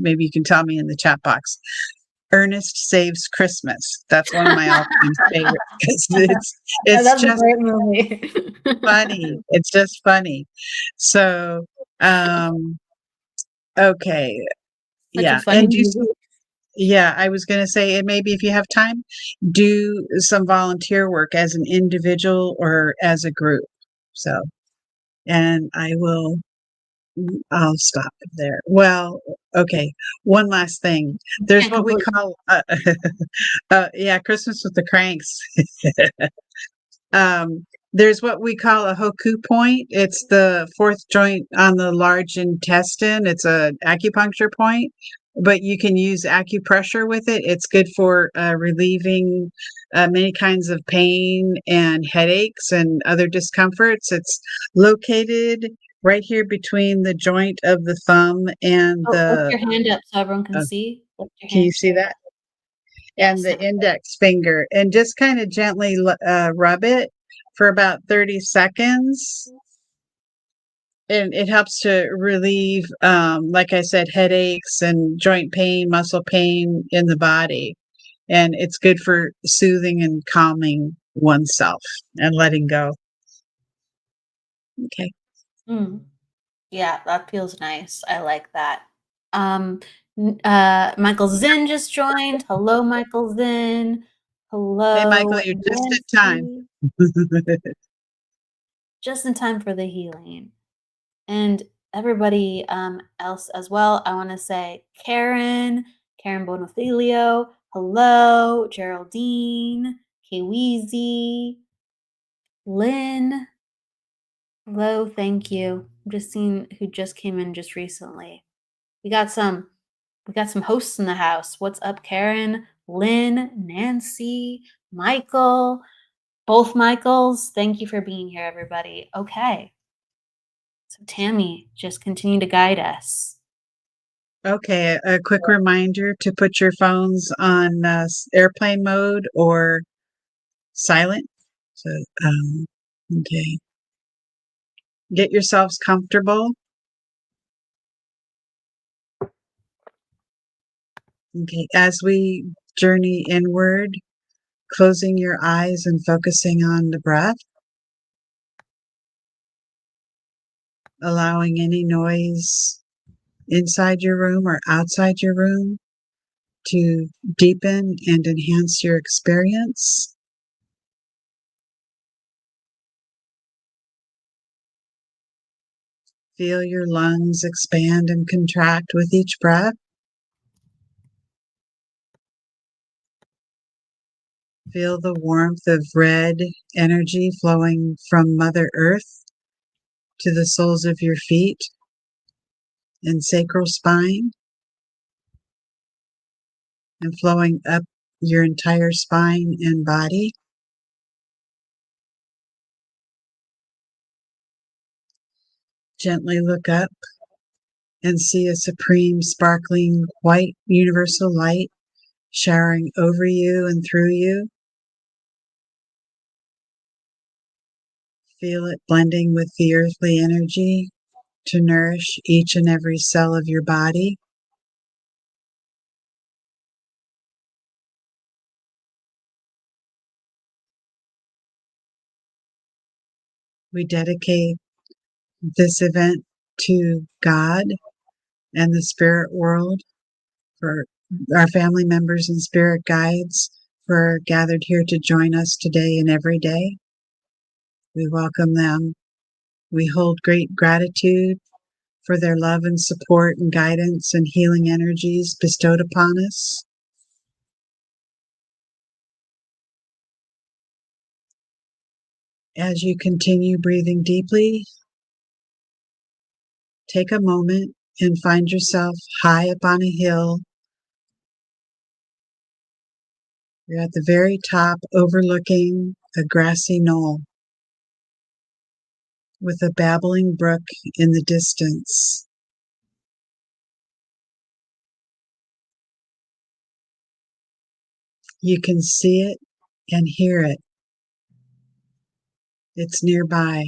Maybe you can tell me in the chat box. Ernest Saves Christmas. That's one of my all-time favorites because it's That's a just great movie. funny. It's just funny. So um okay. Such a Yeah. funny And movie. yeah, I was going to say, and maybe if you have time, do some volunteer work as an individual or as a group. So, and I'll stop there. Well, okay. One last thing. There's Can't what we complete. call, yeah, Christmas with the Cranks. Um, there's what we call a Hoku point. It's the fourth joint on the large intestine. It's a acupuncture point, but you can use acupressure with it. It's good for relieving many kinds of pain and headaches and other discomforts. It's located right here between the joint of the thumb and Oh, lift your hand up so everyone can uh, see. Lift your can you hand see straight that? up. And Yes. the index finger, and just kind of gently rub it for about 30 seconds. And it helps to relieve, like I said, headaches and joint pain, muscle pain in the body. And it's good for soothing and calming oneself and letting go. Okay. Mm. Yeah, that feels nice. I like that. Um, Michael Zinn just joined. Hello, Michael Zinn. Hey, Michael, Hello, you're just in time. Nancy. Just in time for the healing. And everybody else as well. I want to say Karen Bonifilio. Hello, Geraldine, Kweezy, Lynn. Hello, thank you. I'm just seeing who just came in just recently. We got some hosts in the house. What's up, Karen, Lynn, Nancy, Michael, both Michaels? Thank you for being here, everybody. Okay. So Tammy, just continue to guide us. Okay, a quick reminder to put your phones on airplane mode or silent. So, okay. Get yourselves comfortable. Okay, as we journey inward, closing your eyes and focusing on the breath, allowing any noise inside your room or outside your room to deepen and enhance your experience. Feel your lungs expand and contract with each breath. Feel the warmth of red energy flowing from Mother Earth to the soles of your feet and sacral spine, and flowing up your entire spine and body. Gently look up and see a supreme, sparkling, white universal light showering over you and through you. Feel it blending with the earthly energy to nourish each and every cell of your body. We dedicate this event to God and the spirit world, for our family members and spirit guides who are gathered here to join us today and every day. We welcome them. We hold great gratitude for their love and support and guidance and healing energies bestowed upon us. As you continue breathing deeply, take a moment and find yourself high up on a hill. You're at the very top, overlooking a grassy knoll with a babbling brook in the distance. You can see it and hear it. It's nearby.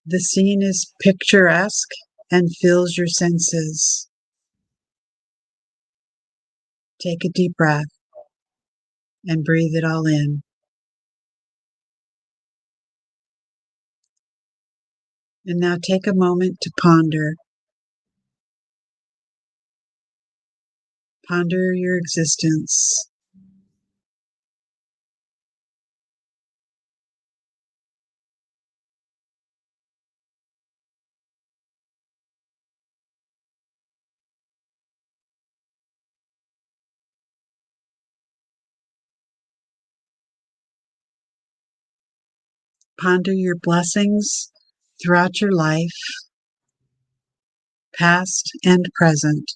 The scene is picturesque and fills your senses. Take a deep breath and breathe it all in. And now take a moment to ponder. Ponder your existence. Ponder your blessings throughout your life, past and present.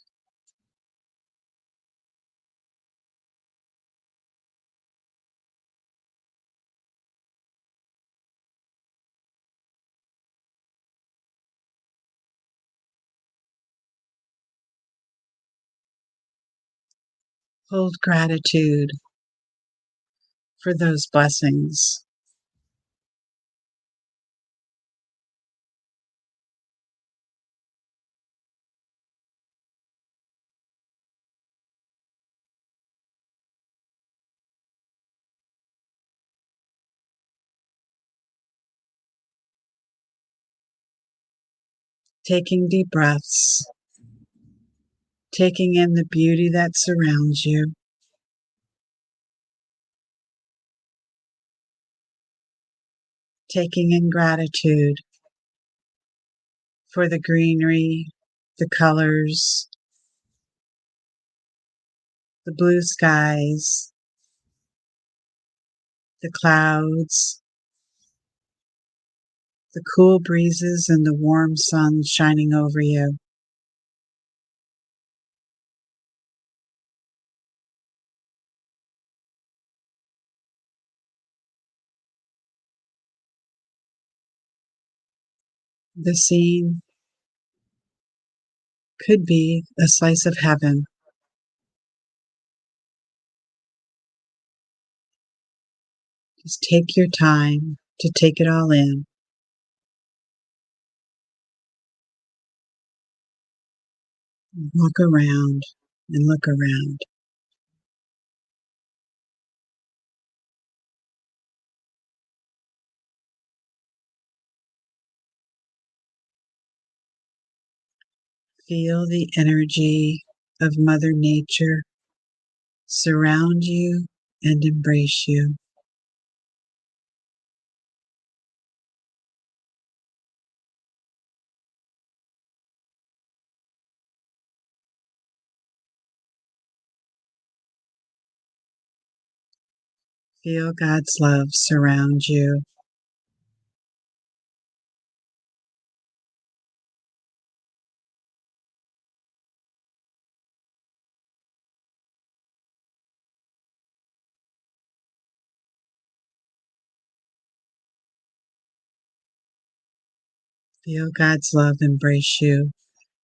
Hold gratitude for those blessings. Taking deep breaths, taking in the beauty that surrounds you. Taking in gratitude for the greenery, the colors, the blue skies, the clouds, the cool breezes, and the warm sun shining over you. The scene could be a slice of heaven. Just take your time to take it all in. Walk around and look around. Feel the energy of Mother Nature surround you and embrace you. Feel God's love surround you. Feel God's love embrace you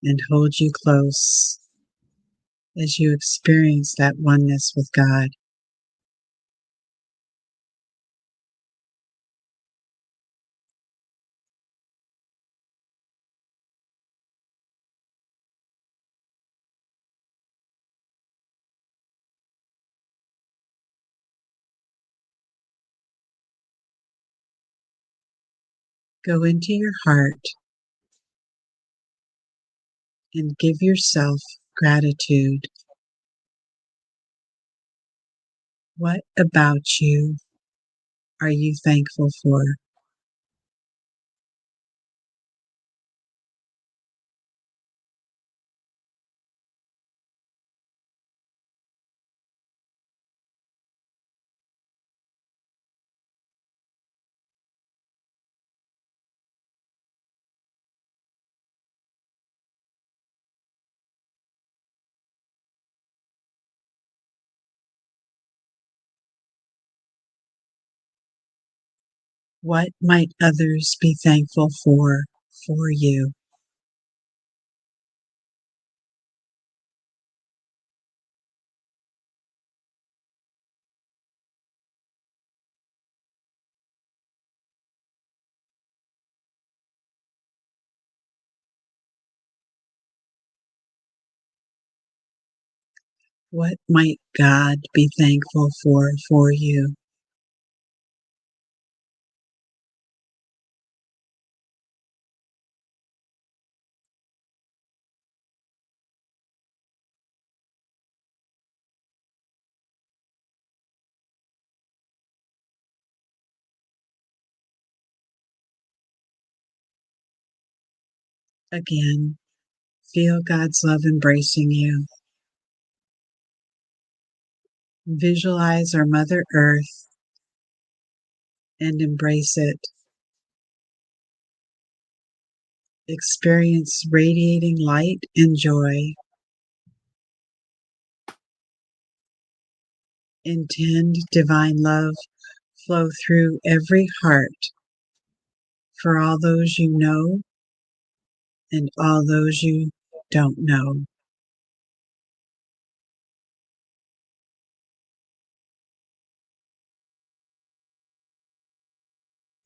and hold you close as you experience that oneness with God. Go into your heart and give yourself gratitude. What about you are you thankful for? What might others be thankful for you? What might God be thankful for you? Again, feel God's love embracing you. Visualize our Mother Earth and embrace it. Experience radiating light and joy. Intend divine love flow through every heart for all those you know and all those you don't know.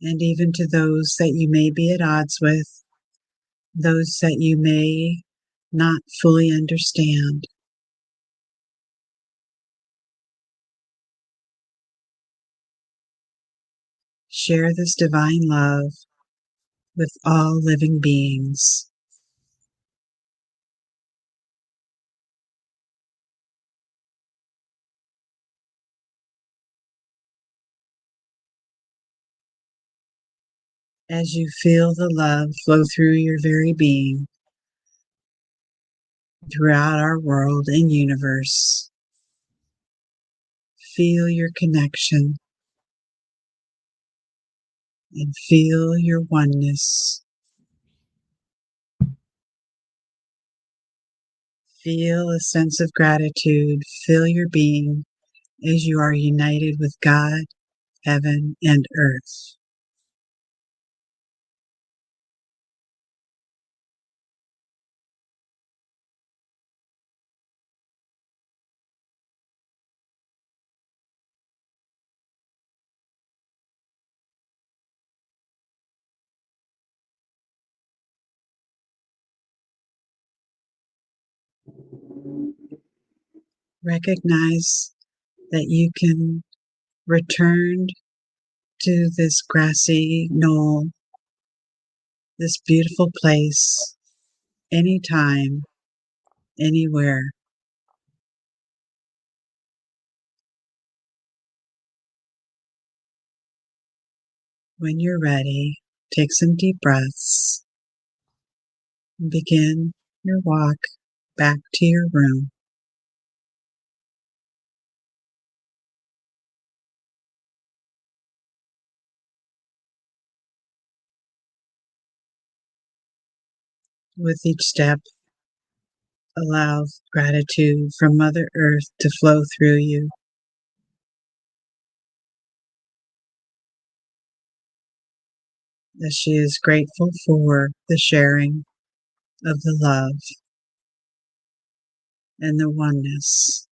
And even to those that you may be at odds with, those that you may not fully understand. Share this divine love with all living beings. As you feel the love flow through your very being, throughout our world and universe, feel your connection and feel your oneness. Feel a sense of gratitude fill your being as you are united with God, heaven, and earth. Recognize that you can return to this grassy knoll, this beautiful place, anytime, anywhere. When you're ready, take some deep breaths and begin your walk back to your room. With each step, allow gratitude from Mother Earth to flow through you. As she is grateful for the sharing of the love and the oneness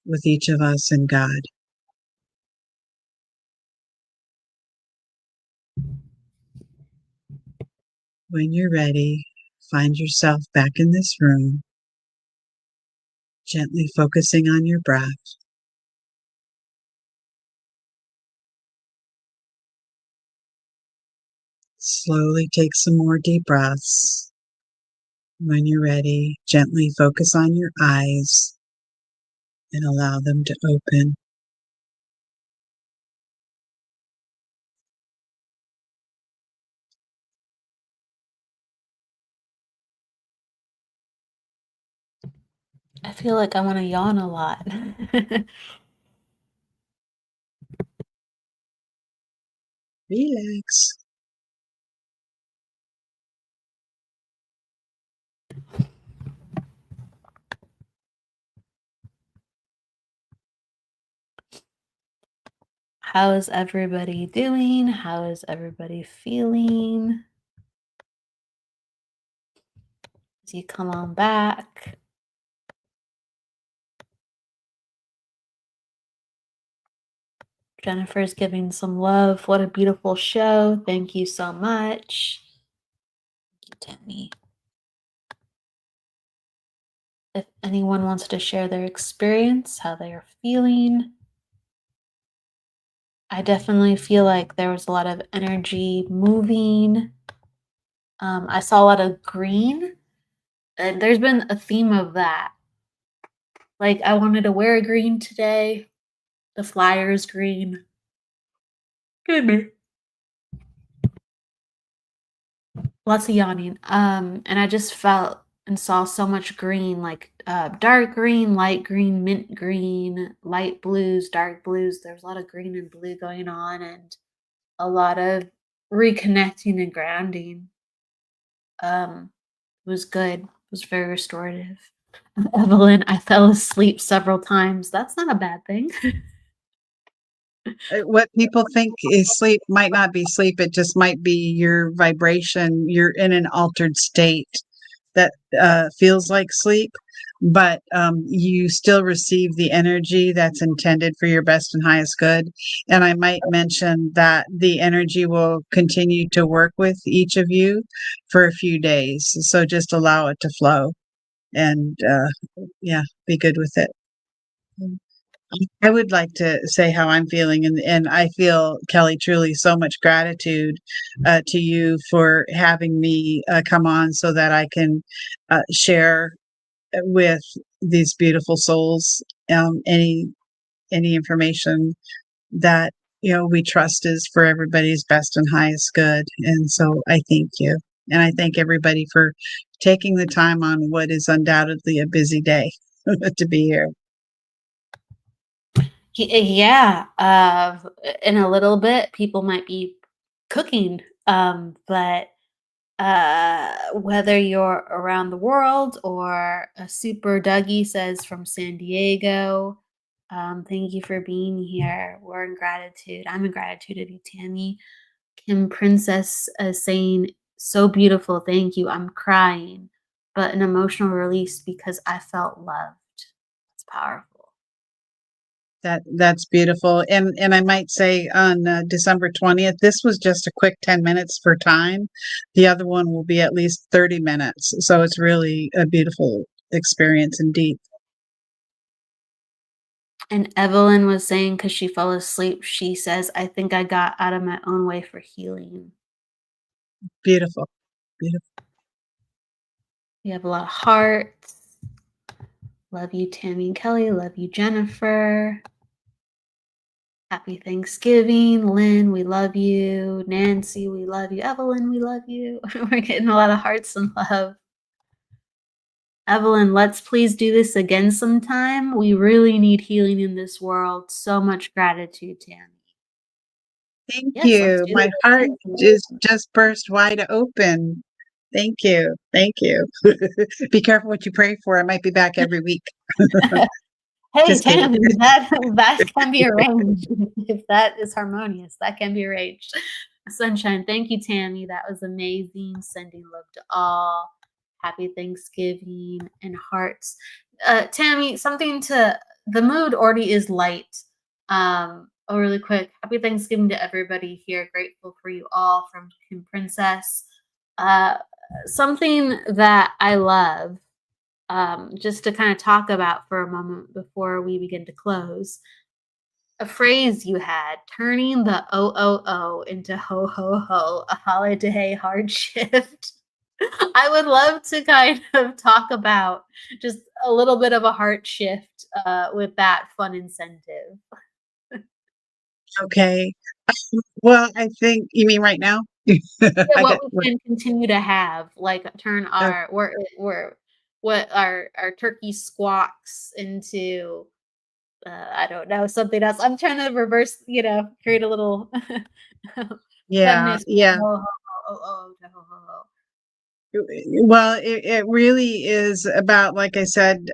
with each of us and God. When you're ready, find yourself back in this room, gently focusing on your breath. Slowly take some more deep breaths. When you're ready, gently focus on your eyes and allow them to open. I feel like I want to yawn a lot. Relax. How is everybody doing? How is everybody feeling? As you come on back. Jennifer's giving some love. What a beautiful show. Thank you so much. Thank you, Tammy. If anyone wants to share their experience, how they are feeling. I definitely feel like there was a lot of energy moving. I saw a lot of green, and there's been a theme of that. Like, I wanted to wear green today. The flyer is green. Goodness. Lots of yawning. And I just felt and saw so much green, like dark green, light green, mint green, light blues, dark blues. There's a lot of green and blue going on, and a lot of reconnecting and grounding. It was good. It was very restorative. Evelyn, I fell asleep several times. That's not a bad thing. What people think is sleep might not be sleep. It just might be your vibration. You're in an altered state that feels like sleep, but you still receive the energy that's intended for your best and highest good. And I might mention that the energy will continue to work with each of you for a few days. So just allow it to flow and be good with it. I would like to say how I'm feeling, and I feel, Kelly, truly so much gratitude to you for having me come on so that I can share with these beautiful souls any information that we trust is for everybody's best and highest good. And so I thank you, and I thank everybody for taking the time on what is undoubtedly a busy day to be here. Yeah, in a little bit, people might be cooking, but whether you're around the world or a super Dougie says from San Diego, thank you for being here. We're in gratitude. I'm in gratitude of you, Tammy. Kim Princess saying, so beautiful. Thank you. I'm crying, but an emotional release because I felt loved. It's powerful. That's beautiful. And I might say on December 20th, this was just a quick 10 minutes for time. The other one will be at least 30 minutes. So it's really a beautiful experience indeed. And Evelyn was saying, because she fell asleep, she says, I think I got out of my own way for healing. Beautiful. Beautiful. We have a lot of hearts. Love you, Tammy and Kelly. Love you, Jennifer. Happy Thanksgiving. Lynn, we love you. Nancy, we love you. Evelyn, we love you. We're getting a lot of hearts and love. Evelyn, let's please do this again sometime. We really need healing in this world. So much gratitude, Tammy. Thank Yes, let's you. do My this heart again. is just burst wide open. Thank you. Thank you. Be careful what you pray for. I might be back every week. Hey, Just kidding. Tammy, that can be arranged. If that is harmonious, that can be arranged. Sunshine, thank you, Tammy. That was amazing. Sending love to all. Happy Thanksgiving and hearts. Tammy, something to the mood already is light. Oh, really quick. Happy Thanksgiving to everybody here. Grateful for you all from Kim Princess. Something that I love, just to kind of talk about for a moment before we begin to close. A phrase you had, turning the OOO into ho ho ho, a holiday hard shift. I would love to kind of talk about just a little bit of a heart shift with that fun incentive. Okay. Well, I think you mean right now? Yeah, I what got we can continue to have, like turn uh, our we're what our turkey squawks into I don't know, something else. I'm trying to reverse, create a little yeah, feminist yeah. ho, ho, ho, oh, to ho, ho, ho. Well, it really is about, like I said,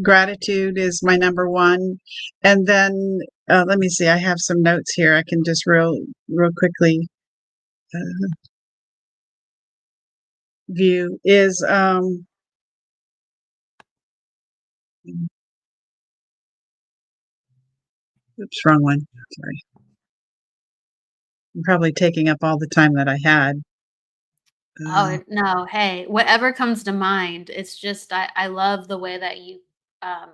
gratitude is my number one. And then let me see, I have some notes here. I can just real quickly view is oops, wrong one. Sorry. I'm probably taking up all the time that I had. No, hey, whatever comes to mind. It's just I love the way that you um,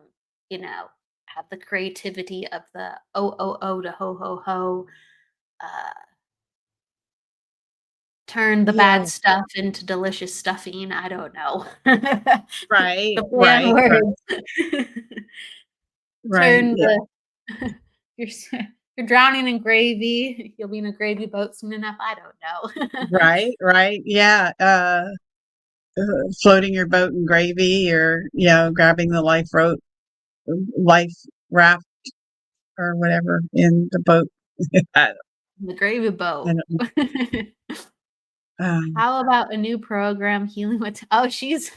you know, have the creativity of the oh to ho ho ho. Uh Turn the Yeah, bad stuff into delicious stuffing. I don't know. right, The plan right, right, words. right. Turn Yeah, the you're s you're drowning in gravy. You'll be in a gravy boat soon enough. I don't know. right, right. Yeah. Floating your boat in gravy, or grabbing the life raft or whatever in the boat. I The gravy boat. don't How about a new program, Healing with Oh, she's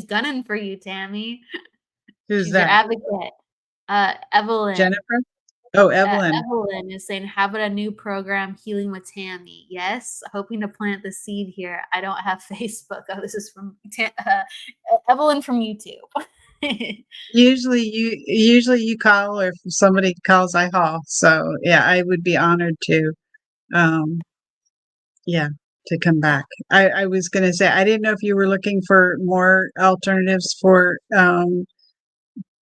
gunning for you, Tammy. who's She's your that? advocate. Evelyn. Jennifer? Oh, Evelyn. Evelyn is saying, "How about a new program, Healing with Tammy?" Yes, hoping to plant the seed here. I don't have Facebook. Oh, this is from Evelyn from YouTube. Usually you call, or if somebody calls, I haul. So yeah, I would be honored to um yeah, to come back. I was gonna say, I didn't know if you were looking for more alternatives for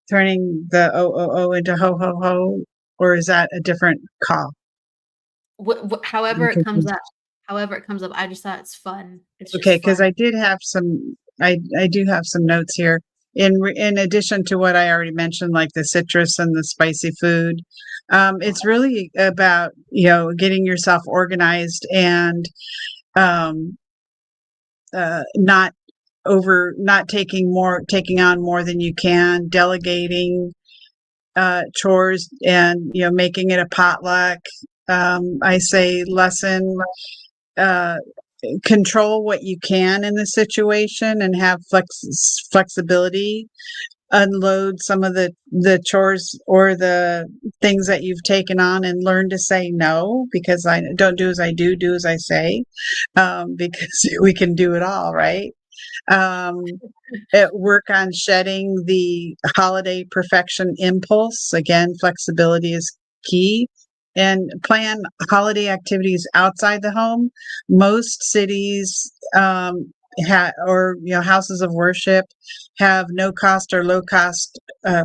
turning the O into ho ho ho, or is that a different call? I'm However it comes confused. up, however it comes up. I just thought it's fun. It's Okay, just because fun. I do have some notes here. In addition to what I already mentioned, like the citrus and the spicy food, it's really about getting yourself organized and um, not taking on more than you can, delegating, chores and, making it a potluck. I say lessen, uh, control what you can in the situation and have flexibility. Unload some of the chores or the things that you've taken on and learn to say no, because I don't do as I do as I say, because we can do it all, right? Work on shedding the holiday perfection impulse. Again, flexibility is key. And plan holiday activities outside the home. Most cities or houses of worship have no cost or low cost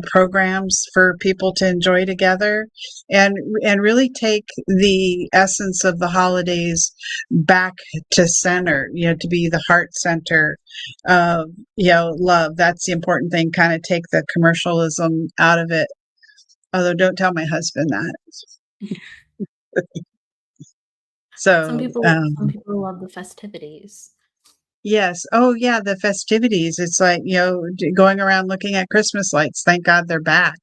programs for people to enjoy together, and really take the essence of the holidays back to center. To be the heart center of love. That's the important thing. Kind of take the commercialism out of it. Although, don't tell my husband that. So, Some people love the festivities. yes. Oh, yeah. The festivities. It's like, going around looking at Christmas lights. Thank God they're back.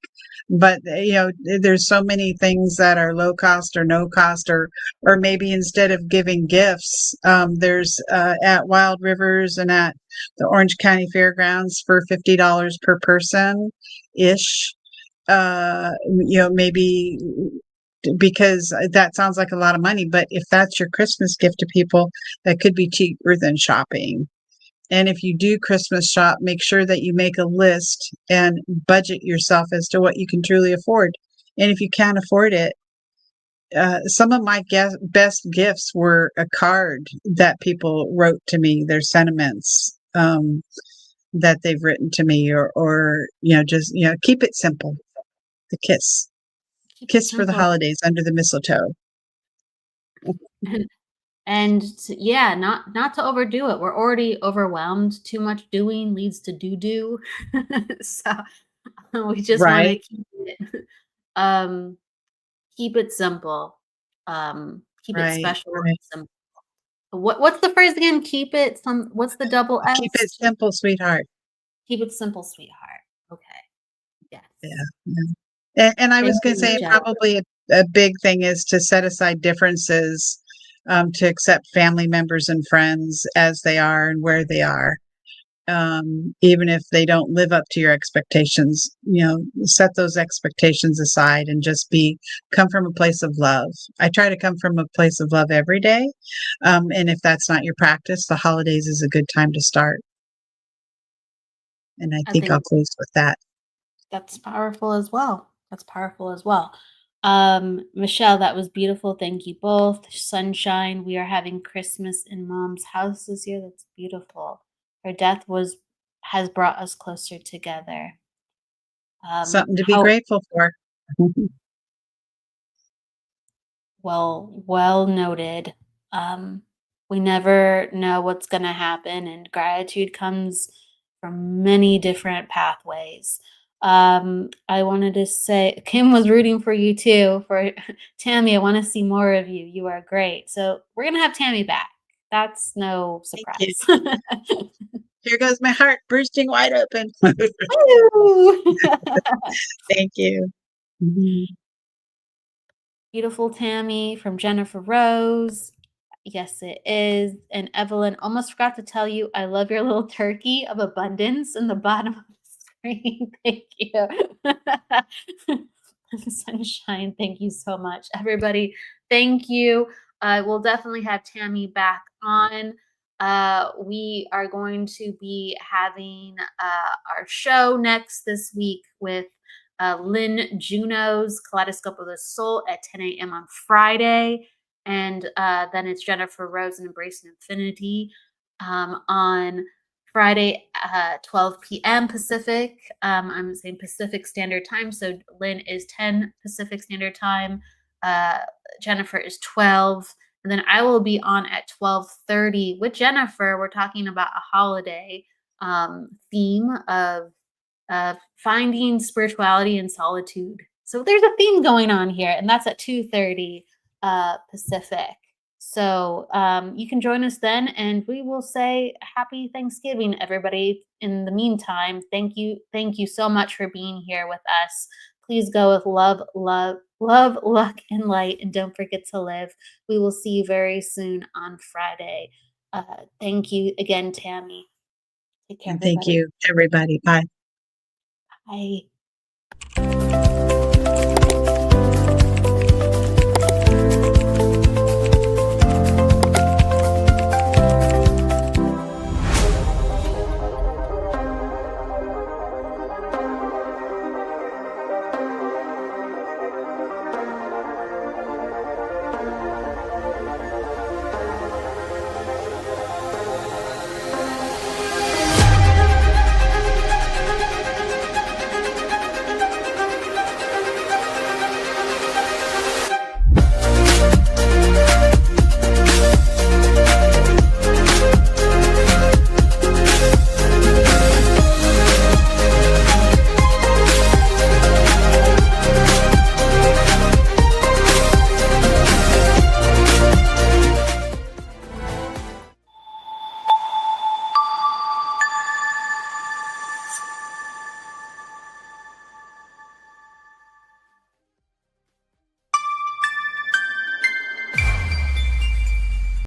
But, there's so many things that are low cost or no cost, or maybe instead of giving gifts, there's at Wild Rivers and at the Orange County Fairgrounds for $50 per person ish. Maybe, because that sounds like a lot of money, but if that's your Christmas gift to people, that could be cheaper than shopping. And if you do Christmas shop, make sure that you make a list and budget yourself as to what you can truly afford. And if you can't afford it, some of my best gifts were a card that people wrote to me, their sentiments that they've written to me, or just keep it simple. The kiss for the holidays under the mistletoe. And yeah, not to overdo it. We're already overwhelmed. Too much doing leads to do. So we just want to Right. keep it simple. Keep it Right. special and simple. What's the phrase again? Keep it what's the double S? Keep it simple, sweetheart. Keep it simple, sweetheart. Okay. Yes. Yeah. And I was going to say, probably a big thing is to set aside differences, to accept family members and friends as they are and where they are. Even if they don't live up to your expectations, set those expectations aside and just come from a place of love. I try to come from a place of love every day. And if that's not your practice, the holidays is a good time to start. And I think I'll close with that. That's powerful as well. Michelle, that was beautiful. Thank you both. Sunshine, we are having Christmas in Mom's house this year. That's beautiful. Her death has brought us closer together. Something to be grateful for. Well noted. We never know what's going to happen, and gratitude comes from many different pathways. I wanted to say, Kim was rooting for you too. For Tammy, I want to see more of you. You are great. So we're going to have Tammy back. That's no surprise. Here goes my heart bursting wide open. Thank you. Mm-hmm. Beautiful Tammy from Jennifer Rose. Yes, it is. And Evelyn, almost forgot to tell you, I love your little turkey of abundance in the bottom of the screen. Thank you. Sunshine, thank you so much. Everybody, thank you. We'll definitely have Tammy back on. We are going to be having our show next this week with Lynn Juno's Kaleidoscope of the Soul at 10 a.m. on Friday. And then it's Jennifer Rose and Embracing Infinity on Friday, 12 p.m. Pacific. I'm saying Pacific Standard Time. So Lynn is 10 Pacific Standard Time. Jennifer is 12. And then I will be on at 12:30 with Jennifer. We're talking about a holiday theme of finding spirituality in solitude. So there's a theme going on here, and that's at 2:30 Pacific. So you can join us then, and we will say Happy Thanksgiving, everybody. In the meantime, thank you so much for being here with us. Please go with love, luck, and light. And don't forget to live. We will see you very soon on Friday. Thank you again, Tammy. Take care, And thank everybody. you, everybody. Bye. Bye.